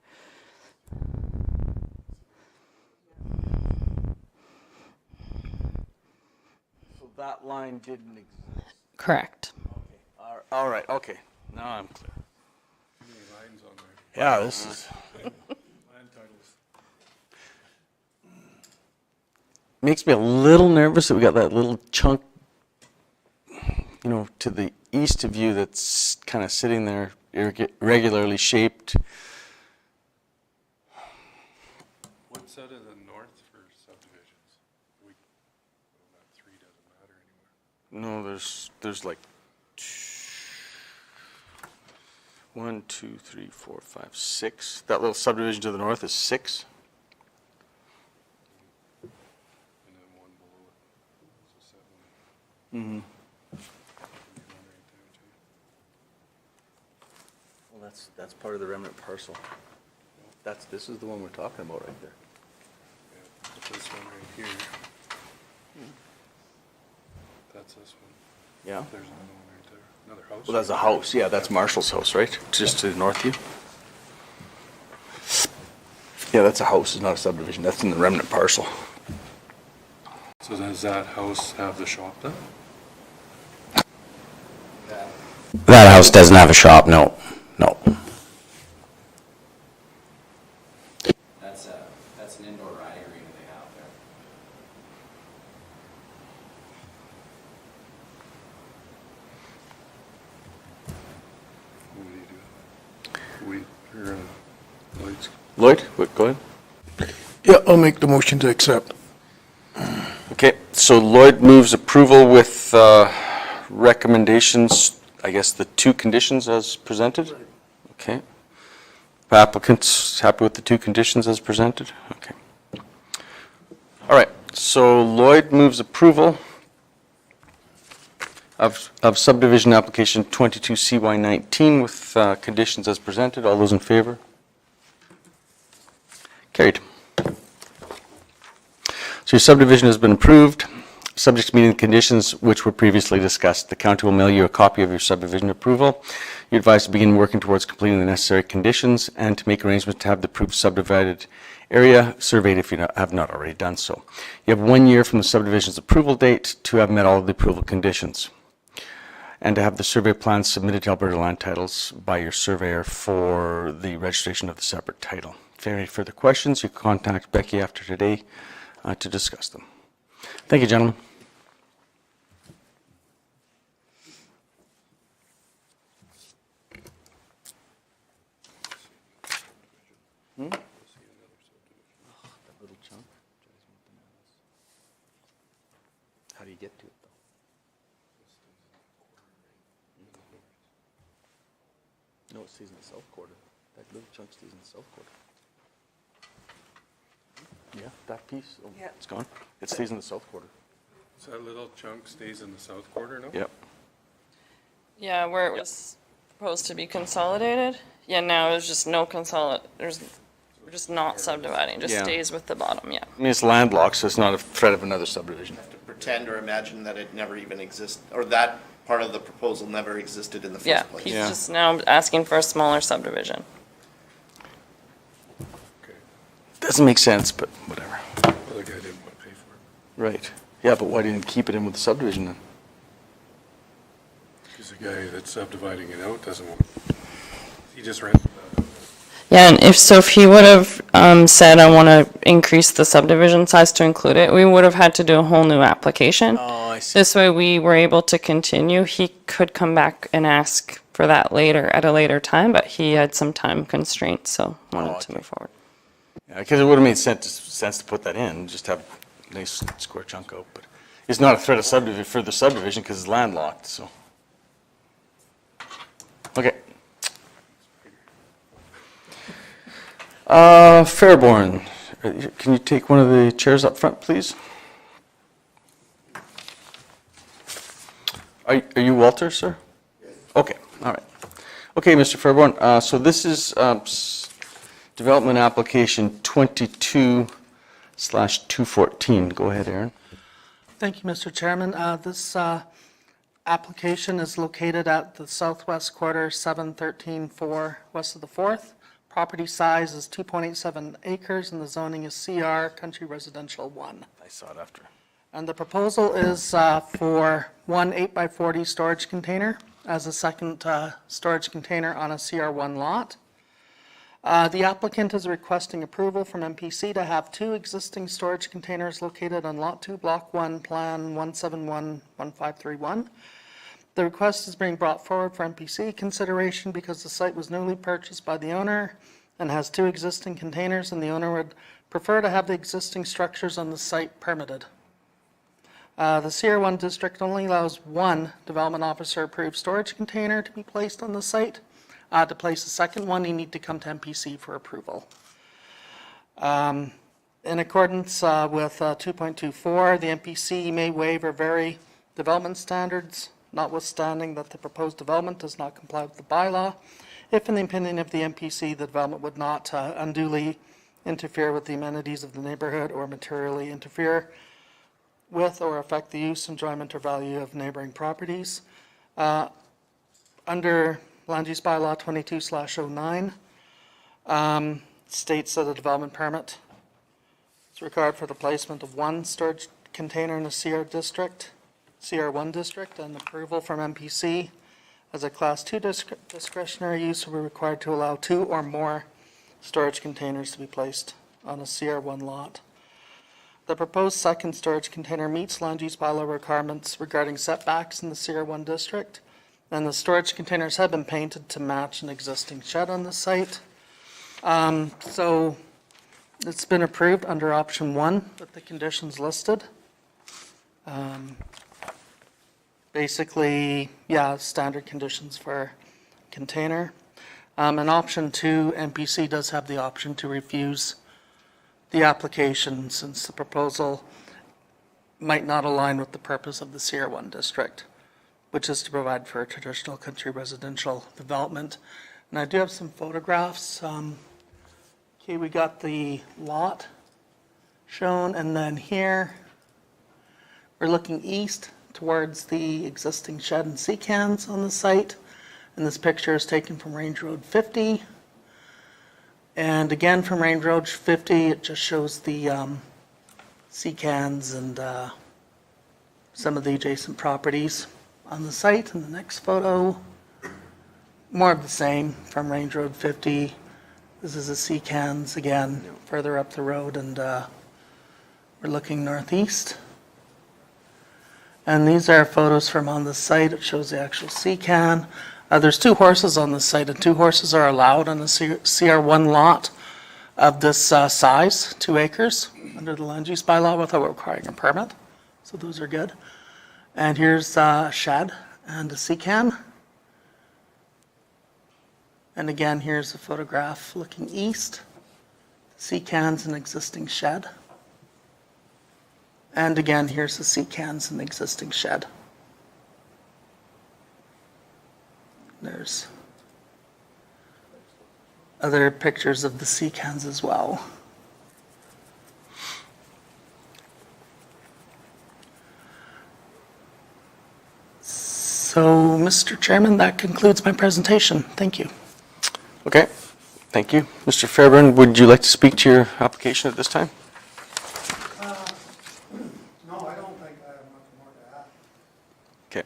So that line didn't exist. Correct. All right, okay. Now I'm clear. Yeah, this is. Makes me a little nervous that we got that little chunk, to the east of you that's kind of sitting there irregularly shaped. What's out of the north for subdivisions? That 3 doesn't matter anymore. No, there's like 1, 2, 3, 4, 5, 6. That little subdivision to the north is 6. And then one below it. So 7. Mm-hmm. One right there too. Well, that's part of the remnant parcel. This is the one we're talking about right there. Yeah, but this one right here. That's this one. Yeah. There's another one right there. Another house? Well, that's a house, yeah, that's Marshall's house, right? Just to the north of you? Yeah, that's a house, it's not a subdivision, that's in the remnant parcel. So does that house have the shop then? That house doesn't have a shop, no, no. That's an indoor riding arena they have there. What do you do? Or, lights? Lloyd, go ahead. Yeah, I'll make the motion to accept. Okay, so Lloyd moves approval with recommendations, I guess the two conditions as presented? Okay. Applicants happy with the two conditions as presented? Okay. All right, so Lloyd moves approval of subdivision application 22CY19 with conditions as presented. All those in favor? Carried. So your subdivision has been approved, subject to meeting the conditions which were previously discussed. The county will mail you a copy of your subdivision approval. You're advised to begin working towards completing the necessary conditions and to make arrangements to have the approved subdivided area surveyed if you have not already done so. You have 1 year from the subdivision's approval date to have met all of the approval conditions and to have the survey plans submitted to Alberta Land Titles by your surveyor for the registration of the separate title. If you have any further questions, you can contact Becky after today to discuss them. Thank you, gentlemen. That little chunk drives me bananas. How do you get to it, though? No, it stays in the south quarter. That little chunk stays in the south quarter. Yeah, that piece, oh, Yeah. it's gone. It stays in the south quarter. So that little chunk stays in the south quarter now? Yep. Yeah, where it was proposed to be consolidated. Yeah, now there's just no we're just not subdividing, just Yeah. stays with the bottom, yeah. I mean, it's landlocked, so it's not a threat of another subdivision. To pretend or imagine that it never even exists, or that part of the proposal never existed in the Yeah, first place. he's Yeah. just now asking for a smaller subdivision. Doesn't make sense, but whatever. Well, the guy didn't want to pay for it. Right. Yeah, but why didn't he keep it in with the subdivision then? Because the guy that's subdividing it out doesn't want, he just rents it out. Yeah, and if he would have said, I want to increase the subdivision size to include it, we would have had to do a whole new application. Oh, I see. This way we were able to continue. He could come back and ask for that later, at a later time, but he had some time constraints, so wanted to move forward. Yeah, because it would have made sense to put that in, just have a nice square chunk out, but it's not a threat of further subdivision because it's landlocked, so. Okay. Fairborn, can you take one of the chairs up front, please? Are you Walter, sir? Okay, all right. Okay, Mr. Fairborn, so this is development application 22/214. Go ahead, Aaron. Thank you, Mr. Chairman. This application is located at the southwest quarter, 713-4 west of the 4th. Property size is 2.87 acres and the zoning is CR, Country Residential 1. I saw it after. And the proposal is for one 8x40 storage container as a second storage container on a CR1 lot. The applicant is requesting approval from MPC to have two existing storage containers located on Lot 2, Block 1, Plan 1711531. The request is being brought forward for MPC consideration because the site was newly purchased by the owner and has two existing containers, and the owner would prefer to have the existing structures on the site permitted. The CR1 district only allows one development officer approved storage container to be placed on the site. To place a second one, you need to come to MPC for approval. In accordance with 2.24, the MPC may waive or vary development standards, notwithstanding that the proposed development does not comply with the bylaw. If, in the opinion of the MPC, the development would not unduly interfere with the amenities of the neighborhood or materially interfere with or affect the use, enjoyment, or value of neighboring properties. under Land Use Bylaw 22/09, states that a development permit is required for the placement of one storage container in a CR1 district, and approval from MPC as a Class 2 discretionary use will be required to allow 2 or more storage containers to be placed on a CR1 lot. The proposed second storage container meets land use bylaw requirements regarding setbacks in the CR1 district, and the storage containers have been painted to match an existing shed on the site. So it's been approved under option 1 with the conditions listed. Basically, yeah, standard conditions for container. And option 2, MPC does have the option to refuse the application since the proposal might not align with the purpose of the CR1 district, which is to provide for a traditional country residential development. And I do have some photographs. Okay, we got the lot shown, and then here we're looking east towards the existing shed and sea cans on the site. And this picture is taken from Range Road 50. And again, from Range Road 50, it just shows the sea cans and some of the adjacent properties on the site. And the next photo, more of the same from Range Road 50. This is the sea cans again, further up the road, and we're looking northeast. And these are photos from on the site. It shows the actual sea can. There's 2 horses on the site, and 2 horses are allowed on the CR1 lot of this size, 2 acres, under the land use bylaw without requiring a permit. So those are good. And here's a shed and a sea can. And again, here's a photograph looking east. Sea can's an existing shed. And again, here's the sea cans and existing shed. There's other pictures of the sea cans as well. So, Mr. Chairman, that concludes my presentation. Thank you. Okay, thank you. Mr. Fairburn, would you like to speak to your application at this time? No, I don't think I have much more to add. Okay.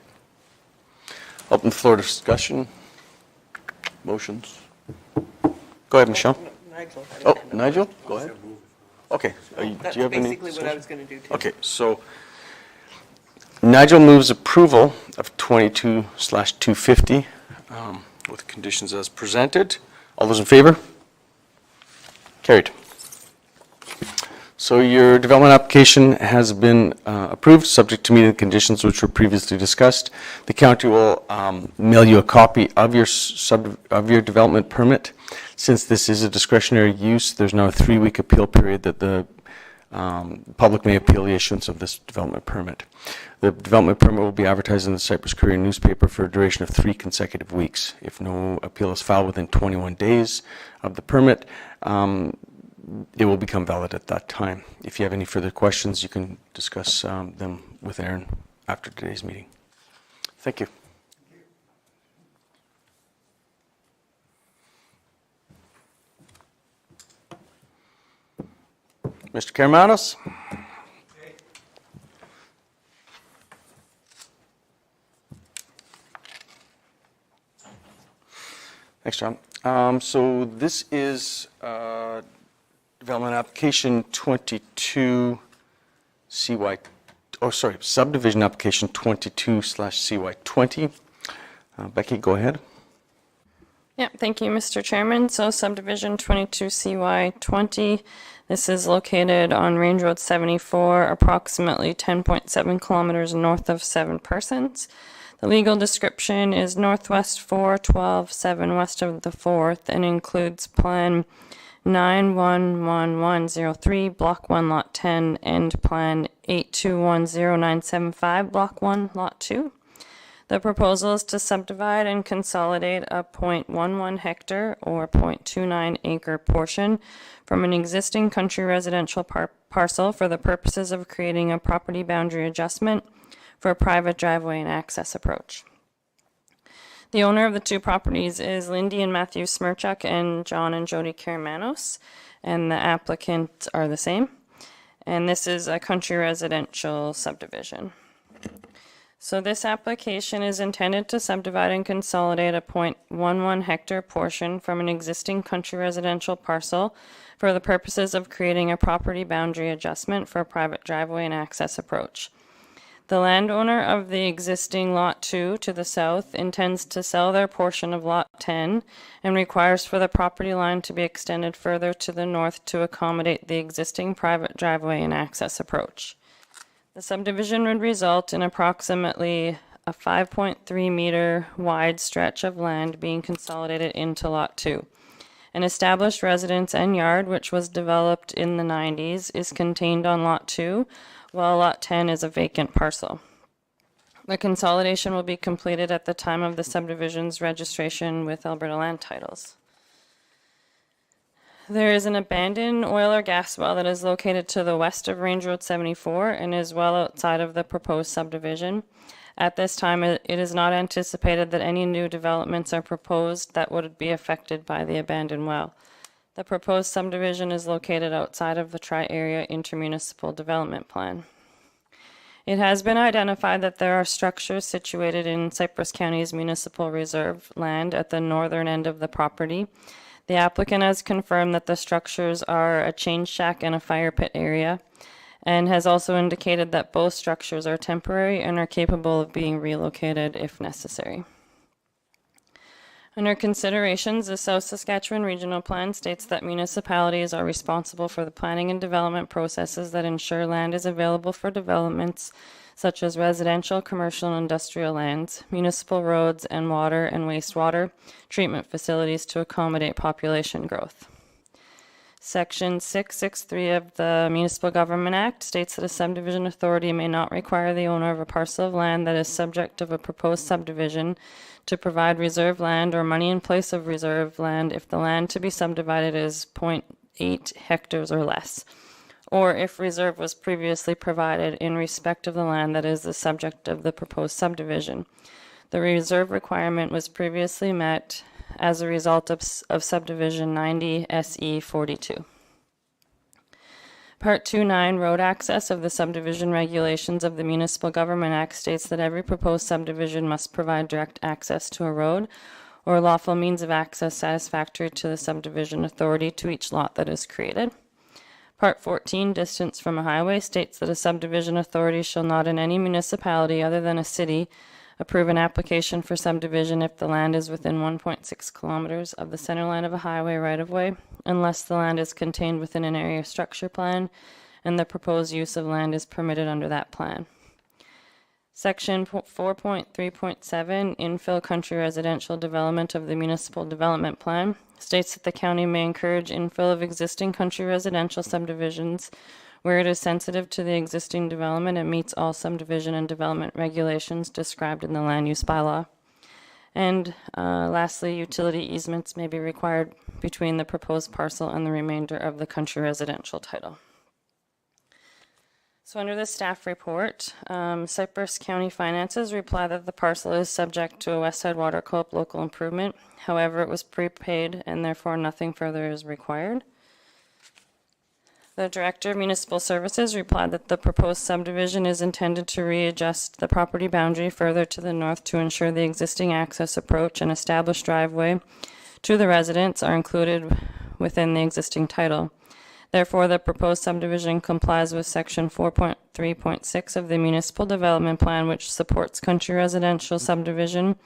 Open the floor to discussion. Motions. Go ahead, Michelle. Nigel. Oh, Nigel, go ahead. Okay. That's Do you have any? basically what I was going to do too. Okay, so Nigel moves approval of 22/250 with conditions as presented. All those in favor? Carried. So your development application has been approved, subject to meeting the conditions which were previously discussed. The county will mail you a copy of your development permit. Since this is a discretionary use, there's now a 3-week appeal period that the public may appeal the issuance of this development permit. The development permit will be advertised in the Cypress Courier newspaper for a duration of 3 consecutive weeks. If no appeal is filed within 21 days of the permit, it will become valid at that time. If you have any further questions, you can discuss them with Aaron after today's meeting. Thank you. Mr. Karamanos? Thanks, John. So this is development application 22 CY, subdivision application 22/CY20. Becky, go ahead. Yeah, thank you, Mr. Chairman. So subdivision 22CY20, this is located on Range Road 74, approximately 10.7 kilometers north of 7 Persons. The legal description is northwest 412-7 west of the 4th and includes Plan 911103, Block 1, Lot 10, and Plan 8210-975, Block 1, Lot 2. The proposal is to subdivide and consolidate a 0.11 hectare or 0.29 acre portion from an existing country residential parcel for the purposes of creating a property boundary adjustment for a private driveway and access approach. The owner of the two properties is Lindy and Matthew Smirchuk and John and Jody Karamanos, and the applicants are the same. And this is a country residential subdivision. So this application is intended to subdivide and consolidate a 0.11 hectare portion from an existing country residential parcel for the purposes of creating a property boundary adjustment for a private driveway and access approach. The landowner of the existing Lot 2 to the south intends to sell their portion of Lot 10 and requires for the property line to be extended further to the north to accommodate the existing private driveway and access approach. The subdivision would result in approximately a 5.3 meter wide stretch of land being consolidated into Lot 2. An established residence and yard, which was developed in the 90s, is contained on Lot 2, while Lot 10 is a vacant parcel. The consolidation will be completed at the time of the subdivision's registration with Alberta Land Titles. There is an abandoned oil or gas well that is located to the west of Range Road 74 and is well outside of the proposed subdivision. At this time, it is not anticipated that any new developments are proposed that would be affected by the abandoned well. The proposed subdivision is located outside of the Tri-Area Intermunicipal Development Plan. It has been identified that there are structures situated in Cypress County's municipal reserve land at the northern end of the property. The applicant has confirmed that the structures are a change shack and a fire pit area, and has also indicated that both structures are temporary and are capable of being relocated if necessary. Under considerations, the South Saskatchewan Regional Plan states that municipalities are responsible for the planning and development processes that ensure land is available for developments such as residential, commercial, and industrial lands, municipal roads, and water and wastewater treatment facilities to accommodate population growth. Section 663 of the Municipal Government Act states that a subdivision authority may not require the owner of a parcel of land that is subject of a proposed subdivision to provide reserve land or money in place of reserve land if the land to be subdivided is 0.8 hectares or less, or if reserve was previously provided in respect of the land that is the subject of the proposed subdivision. The reserve requirement was previously met as a result of subdivision 90 SE 42. Part 2.9 Road Access of the Subdivision Regulations of the Municipal Government Act states that every proposed subdivision must provide direct access to a road or lawful means of access satisfactory to the subdivision authority to each lot that is created. Part 14, Distance from a highway, states that a subdivision authority shall not in any municipality other than a city approve an application for subdivision if the land is within 1.6 kilometers of the center line of a highway right-of-way, unless the land is contained within an area structure plan and the proposed use of land is permitted under that plan. Section 4.3.7, Infill Country Residential Development of the Municipal Development Plan, states that the county may encourage infill of existing country residential subdivisions where it is sensitive to the existing development and meets all subdivision and development regulations described in the land use bylaw. And lastly, utility easements may be required between the proposed parcel and the remainder of the country residential title. So under the staff report, Cypress County Finances reply that the parcel is subject to a West Side Water Co-op local improvement. However, it was prepaid and therefore nothing further is required. The Director of Municipal Services replied that the proposed subdivision is intended to readjust the property boundary further to the north to ensure the existing access approach and established driveway to the residents are included within the existing title. Therefore, the proposed subdivision complies with Section 4.3.6 of the Municipal Development Plan, which supports country residential subdivision,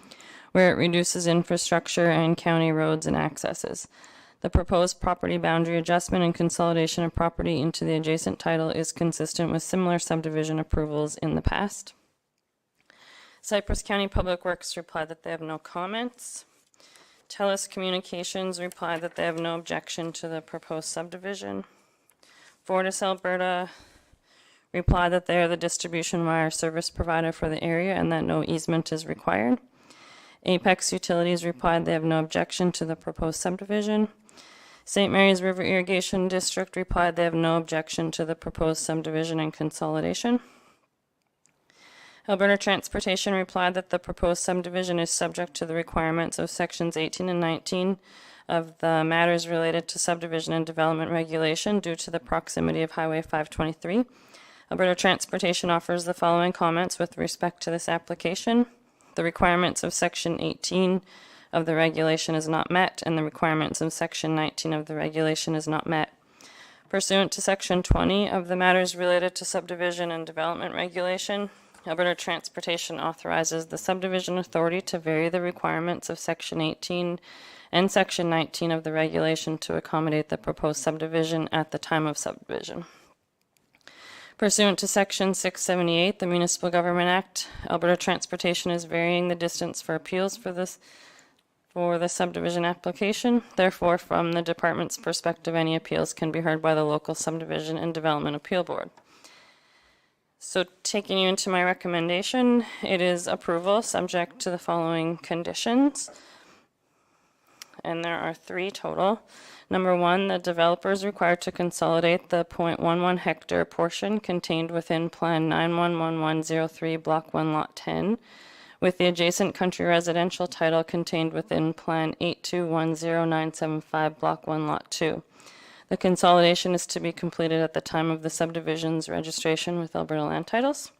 where it reduces infrastructure and county roads and accesses. The proposed property boundary adjustment and consolidation of property into the adjacent title is consistent with similar subdivision approvals in the past. Cypress County Public Works replied that they have no comments. TELUS Communications replied that they have no objection to the proposed subdivision. Fortis Alberta replied that they are the distribution wire service provider for the area and that no easement is required. Apex Utilities replied they have no objection to the proposed subdivision. St. Mary's River Irrigation District replied they have no objection to the proposed subdivision and consolidation. Alberta Transportation replied that the proposed subdivision is subject to the requirements of sections 18 and 19 of the matters related to subdivision and development regulation due to the proximity of Highway 523. Alberta Transportation offers the following comments with respect to this application. The requirements of section 18 of the regulation is not met, and the requirements of section 19 of the regulation is not met. Pursuant to section 20 of the matters related to subdivision and development regulation, Alberta Transportation authorizes the subdivision authority to vary the requirements of section 18 and section 19 of the regulation to accommodate the proposed subdivision at the time of subdivision. Pursuant to section 678, the Municipal Government Act, Alberta Transportation is varying the distance for appeals for the subdivision application. Therefore, from the department's perspective, any appeals can be heard by the local subdivision and development appeal board. So taking you into my recommendation, it is approval subject to the following conditions. And there are 3 total. Number 1, the developer is required to consolidate the 0.11 hectare portion contained within Plan 911103 Block 1 Lot 10 with the adjacent country residential title contained within Plan 8210975 Block 1 Lot 2. The consolidation is to be completed at the time of the subdivision's registration with Alberta Land Titles.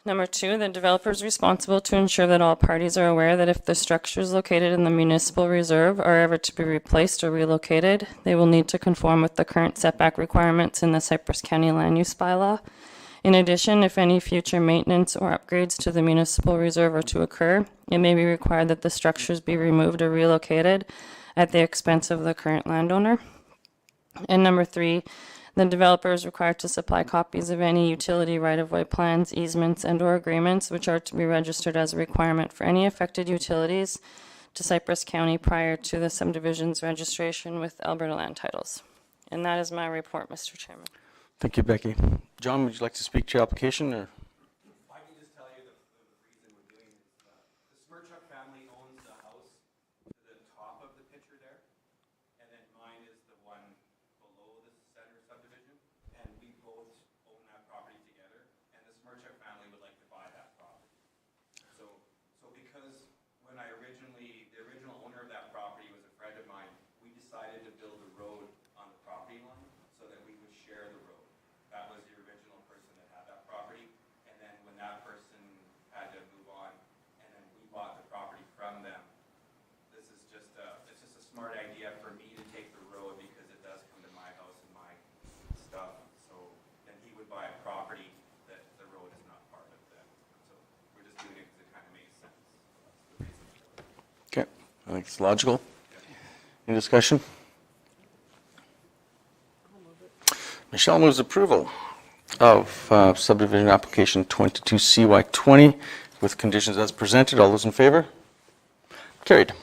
Number 2, the developer is responsible to ensure that all parties are aware that if the structures located in the municipal reserve are ever to be replaced or relocated, they will need to conform with the current setback requirements in the Cypress County Land Use Bylaw. In addition, if any future maintenance or upgrades to the municipal reserve are to occur, it may be required that the structures be removed or relocated at the expense of the current landowner. And number 3, the developer is required to supply copies of any utility right-of-way plans, easements, and/or agreements which are to be registered as a requirement for any affected utilities to Cypress County prior to the subdivision's registration with Alberta Land Titles. And that is my report, Mr. Chairman. Thank you, Becky. John, would you like to speak to your application, or? I can just tell you the reason we're doing this. The Smirchuk family owns the house to the top of the picture there, and then mine is the one below the center subdivision, and we both own that property together, and the Smirchuk family would like to buy that property. So because when the original owner of that property was a friend of mine, we decided to build a road on the property line so that we would share the road. That was the original person that had that property, and then when that person had to move on, and then we bought the property from them. This is just it's just a smart idea for me to take the road because it does come to my house and my stuff. So then he would buy a property that the road is not part of that. So we're just doing it because it kind of makes sense. So that's the reason for it. Okay, I think it's logical. Any discussion? Michelle moves approval of subdivision application 22CY20 with conditions as presented. All those in favor? Carried.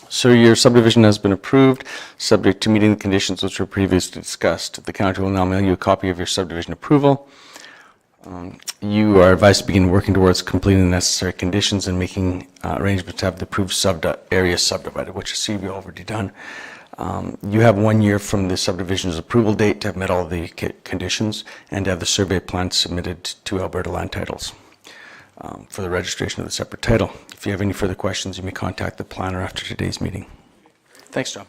So your subdivision has been approved, subject to meeting the conditions which were previously discussed. The county will now mail you a copy of your subdivision approval. You are advised to begin working towards completing the necessary conditions and making arrangements to have the approved area subdivided, which is you've already done. You have 1 year from the subdivision's approval date to have met all the conditions and to have the survey plan submitted to Alberta Land Titles for the registration of the separate title. If you have any further questions, you may contact the planner after today's meeting. Thanks, John.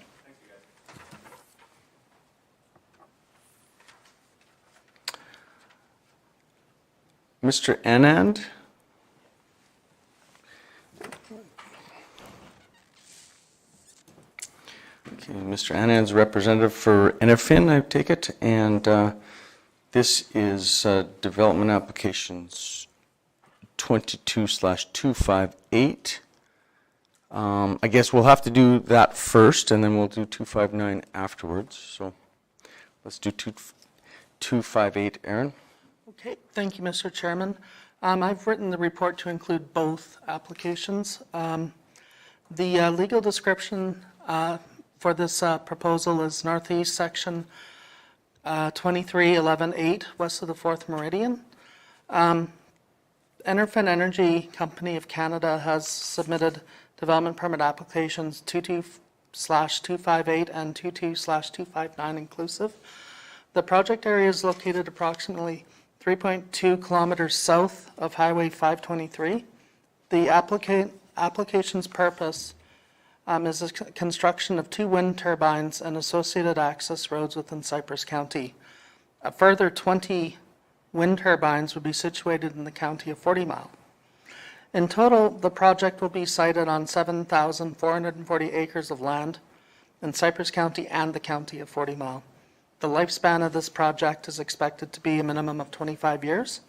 Mr. Anand? Okay, Mr. Anand's representative for Enerfin, I take it, and this is development applications 22/258. I guess we'll have to do that first, and then we'll do 259 afterwards. So let's do 258, Aaron. Okay, thank you, Mr. Chairman. I've written the report to include both applications. The legal description for this proposal is Northeast Section 2311-8, west of the 4th Meridian. Enerfin Energy Company of Canada has submitted development permit applications 22/258 and 22/259 inclusive. The project area is located approximately 3.2 kilometers south of Highway 523. The application's purpose is the construction of 2 wind turbines and associated access roads within Cypress County. A further 20 wind turbines would be situated in the county of 40 Mile. In total, the project will be sited on 7,440 acres of land in Cypress County and the county of 40 Mile. The lifespan of this project is expected to be a minimum of 25 years.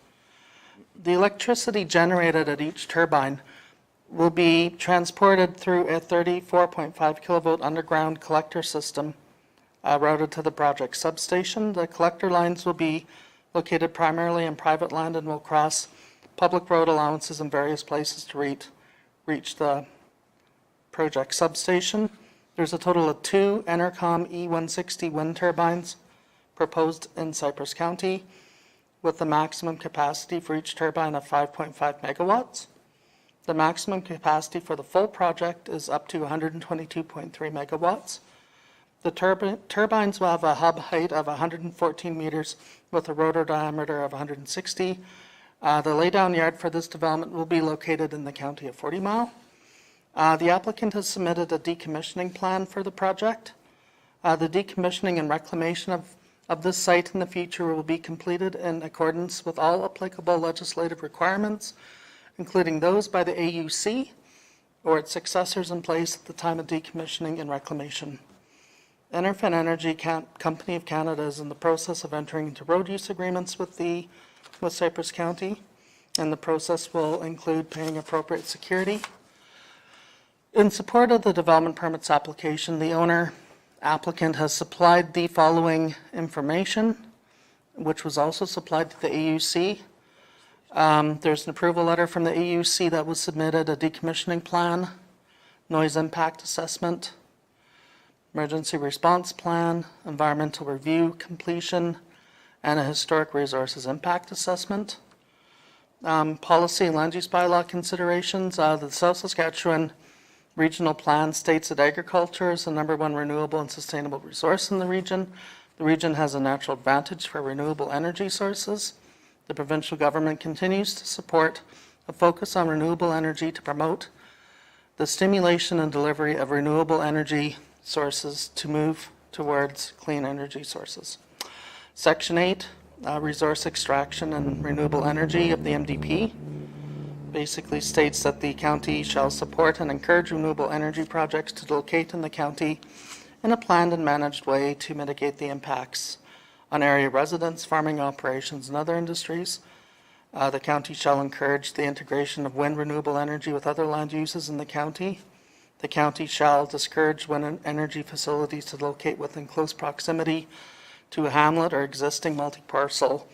The electricity generated at each turbine will be transported through a 34.5 kilovolt underground collector system routed to the project substation. The collector lines will be located primarily in private land and will cross public road allowances in various places to reach the project substation. There's a total of 2 Enercom E160 wind turbines proposed in Cypress County with the maximum capacity for each turbine of 5.5 megawatts. The maximum capacity for the full project is up to 122.3 megawatts. The turbines will have a hub height of 114 meters with a rotor diameter of 160. The laydown yard for this development will be located in the county of 40 Mile. The applicant has submitted a decommissioning plan for the project. The decommissioning and reclamation of this site in the future will be completed in accordance with all applicable legislative requirements, including those by the AUC or its successors in place at the time of decommissioning and reclamation. Enerfin Energy Company of Canada is in the process of entering into road use agreements with Cypress County, and the process will include paying appropriate security. In support of the development permits application, the owner applicant has supplied the following information, which was also supplied to the AUC. There's an approval letter from the AUC that was submitted, a decommissioning plan, noise impact assessment, emergency response plan, environmental review completion, and a historic resources impact assessment. Policy and land use bylaw considerations. The South Saskatchewan Regional Plan states that agriculture is the #1 renewable and sustainable resource in the region. The region has a natural advantage for renewable energy sources. The provincial government continues to support a focus on renewable energy to promote the stimulation and delivery of renewable energy sources to move towards clean energy sources. Section 8, resource extraction and renewable energy of the MDP, basically states that the county shall support and encourage renewable energy projects to locate in the county in a planned and managed way to mitigate the impacts on area residents, farming operations, and other industries. The county shall encourage the integration of wind renewable energy with other land uses in the county. The county shall discourage wind energy facilities to locate within close proximity to a hamlet or existing multi-parcel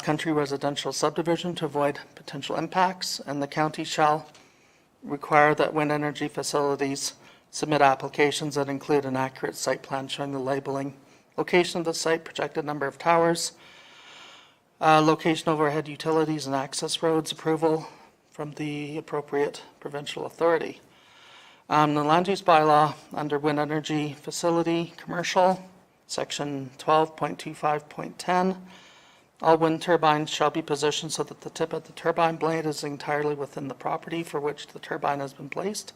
country residential subdivision to avoid potential impacts, and the county shall require that wind energy facilities submit applications that include an accurate site plan showing the labeling, location of the site, projected number of towers, location overhead utilities and access roads, approval from the appropriate provincial authority. The land use bylaw under wind energy facility, commercial, section 12.25.10, all wind turbines shall be positioned so that the tip of the turbine blade is entirely within the property for which the turbine has been placed.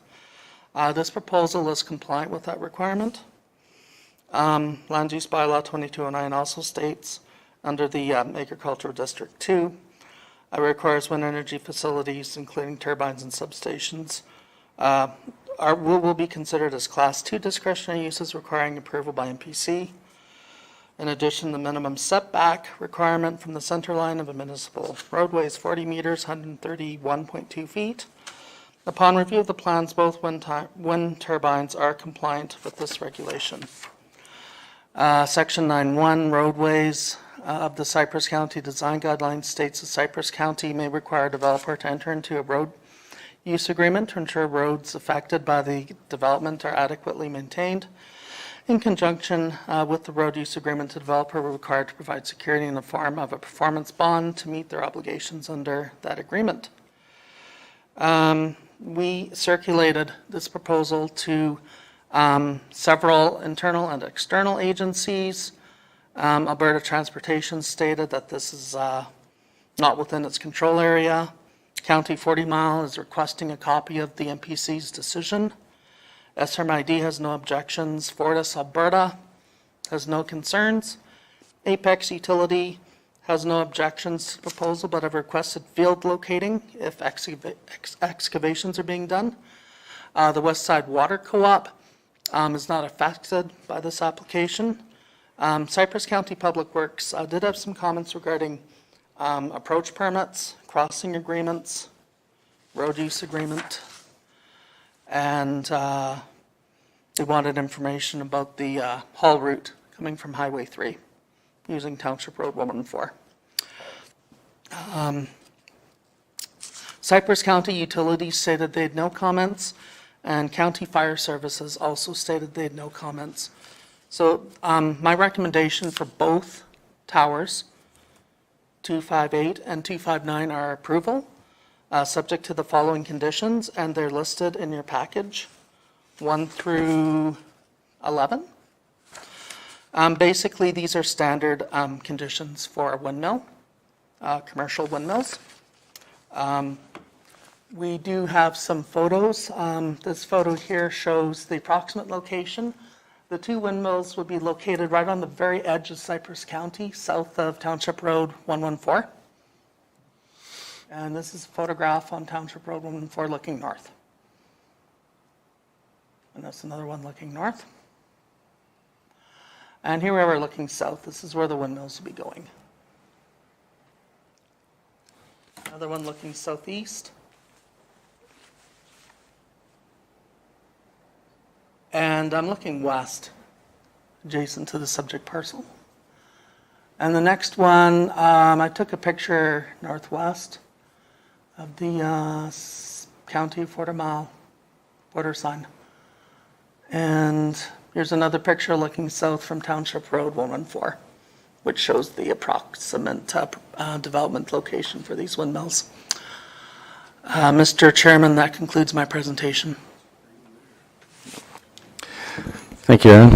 This proposal is compliant with that requirement. Land use bylaw 2209 also states under the Agricultural District 2, requires wind energy facilities, including turbines and substations, will be considered as Class 2 discretionary uses requiring approval by MPC. In addition, the minimum setback requirement from the center line of a municipal roadway is 40 meters, 131.2 feet. Upon review of the plans, both wind turbines are compliant with this regulation. Section 9.1, roadways of the Cypress County Design Guidelines states that Cypress County may require a developer to enter into a road use agreement to ensure roads affected by the development are adequately maintained. In conjunction with the road use agreement, the developer will be required to provide security in the form of a performance bond to meet their obligations under that agreement. We circulated this proposal to several internal and external agencies. Alberta Transportation stated that this is not within its control area. County 40 Mile is requesting a copy of the MPC's decision. SRMID has no objections. Fortis Alberta has no concerns. Apex Utility has no objections to the proposal, but have requested field locating if excavations are being done. The West Side Water Co-op is not affected by this application. Cypress County Public Works did have some comments regarding approach permits, crossing agreements, road use agreement, and they wanted information about the haul route coming from Highway 3 using Township Road 114. Cypress County Utilities stated they had no comments, and County Fire Services also stated they had no comments. So my recommendation for both towers, 258 and 259, are approval, subject to the following conditions, and they're listed in your package, 1 through 11. Basically, these are standard conditions for a windmill, commercial windmills. We do have some photos. This photo here shows the approximate location. The two windmills would be located right on the very edge of Cypress County, south of Township Road 114. And this is a photograph on Township Road 114 looking north. And that's another one looking north. And here we're looking south. This is where the windmills will be going. Another one looking southeast. And I'm looking west, adjacent to the subject parcel. And the next one, I took a picture northwest of the County 40 Mile border sign. And here's another picture looking south from Township Road 114, which shows the approximate development location for these windmills. Mr. Chairman, that concludes my presentation. Thank you, Aaron.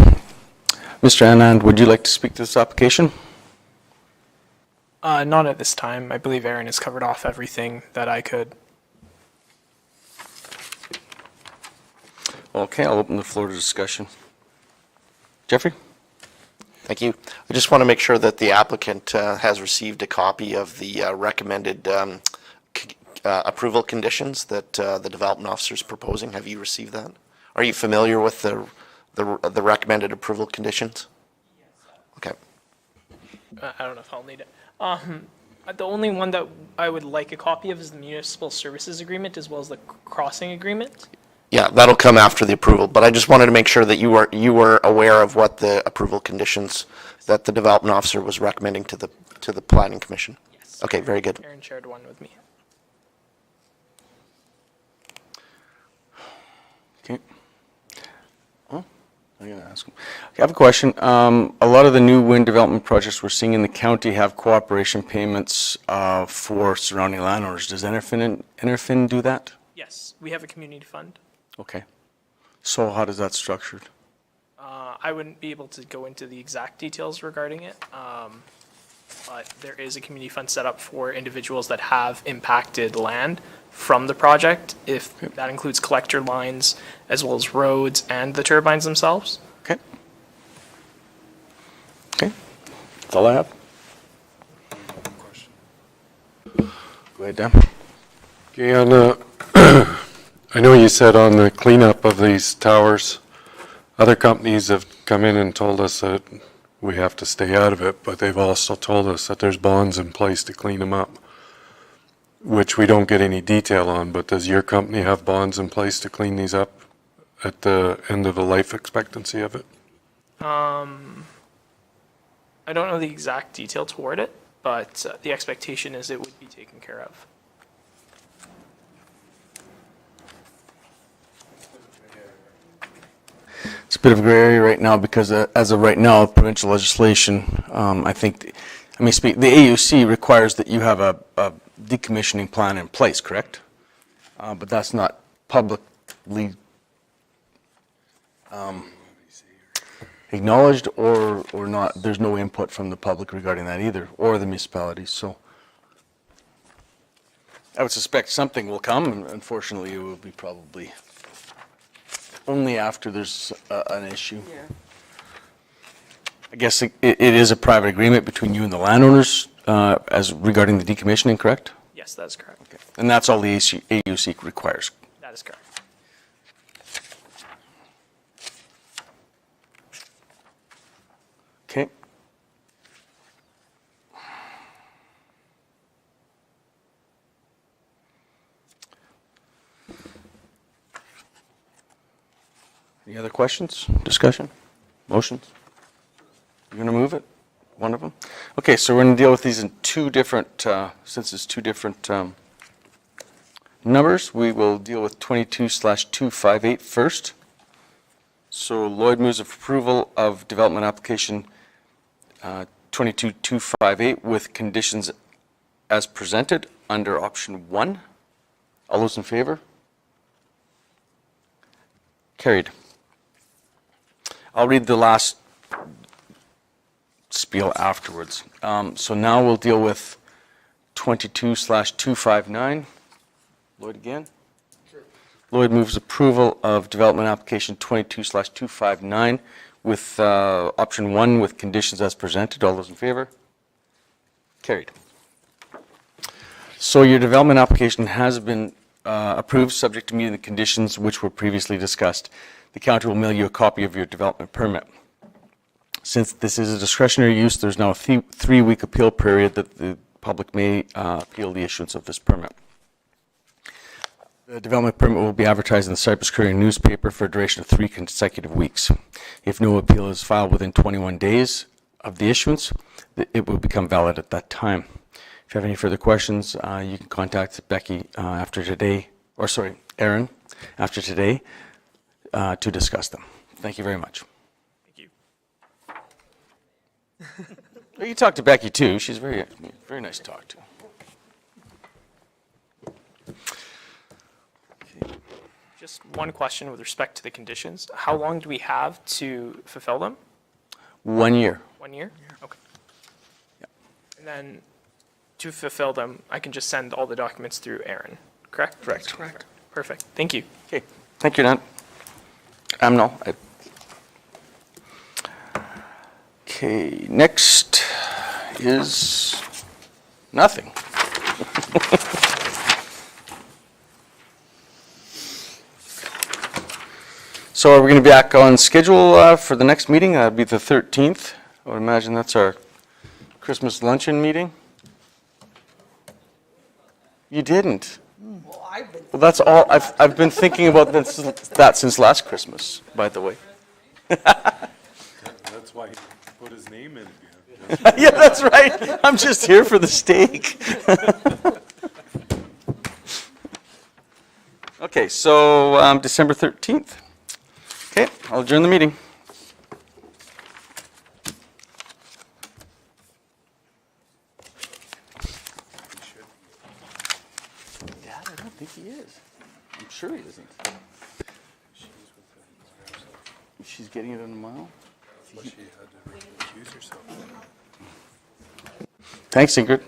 Mr. Anand, would you like to speak to this application? Not at this time. I believe Aaron has covered off everything that I could. Okay, I'll open the floor to discussion. Jeffrey? Thank you. I just want to make sure that the applicant has received a copy of the recommended approval conditions that the development officer is proposing. Have you received that? Are you familiar with the recommended approval conditions? Okay. I don't know if I'll need it. The only one that I would like a copy of is the municipal services agreement as well as the crossing agreement. Yeah, that'll come after the approval, but I just wanted to make sure that you were aware of what the approval conditions that the development officer was recommending to the planning commission. Yes. Okay, very good. Aaron shared one with me. Okay. Oh, I gotta ask him. Okay, I have a question. A lot of the new wind development projects we're seeing in the county have cooperation payments for surrounding landowners. Does Interfin do that? Yes, we have a community fund. Okay. So how does that structured? I wouldn't be able to go into the exact details regarding it, but there is a community fund set up for individuals that have impacted land from the project, if that includes collector lines as well as roads and the turbines themselves. Okay. Okay. That's all I have. Go ahead, Dan. Okay, on I know you said on the cleanup of these towers, other companies have come in and told us that we have to stay out of it, but they've also told us that there's bonds in place to clean them up, which we don't get any detail on, but does your company have bonds in place to clean these up at the end of the life expectancy of it? I don't know the exact detail toward it, but the expectation is it would be taken care of. It's a bit of a gray area right now because as of right now, provincial legislation, I think, the AUC requires that you have a decommissioning plan in place, correct? But that's not publicly, acknowledged or not. There's no input from the public regarding that either, or the municipalities, so. I would suspect something will come, and unfortunately, it will be probably only after there's an issue. Yeah. I guess it is a private agreement between you and the landowners as regarding the decommissioning, correct? Yes, that is correct. Okay. And that's all the AUC requires. That is correct. Okay. Any other questions, discussion, motions? You're going to move it? One of them? Okay, so we're going to deal with these in two different, since it's two different numbers, we will deal with 22/258 first. So Lloyd moves approval of development application 22/258 with conditions as presented under option 1. All those in favor? Carried. I'll read the last spiel afterwards. So now we'll deal with 22/259. Lloyd again? Sure. Lloyd moves approval of development application 22/259 with option 1 with conditions as presented. All those in favor? Carried. So your development application has been approved, subject to meeting the conditions which were previously discussed. The county will mail you a copy of your development permit. Since this is a discretionary use, there's now a 3-week appeal period that the public may appeal the issuance of this permit. The development permit will be advertised in the Cypress Courier newspaper for a duration of 3 consecutive weeks. If no appeal is filed within 21 days of the issuance, it will become valid at that time. If you have any further questions, you can contact Becky after today, or sorry, Aaron, after today to discuss them. Thank you very much. Thank you. Well, you talk to Becky too. She's very, very nice to talk to. Just one question with respect to the conditions. How long do we have to fulfill them? 1 year. 1 year? Okay. And then to fulfill them, I can just send all the documents through Aaron, correct? Correct. Correct. Perfect. Thank you. Okay. Thank you, Dan. No. Okay, next is nothing. So are we going to be back on schedule for the next meeting? That'd be the 13th. I would imagine that's our Christmas luncheon meeting. You didn't. Well, I've been Well, that's all. I've been thinking about that since last Christmas, by the way. That's why he put his name in again. Yeah, that's right. I'm just here for the steak. Okay, so December 13th. Okay, I'll adjourn the meeting. Dad, I don't think he is. I'm sure he isn't. She's getting it in a mile? She had to recuse herself. Thanks, Ingrid.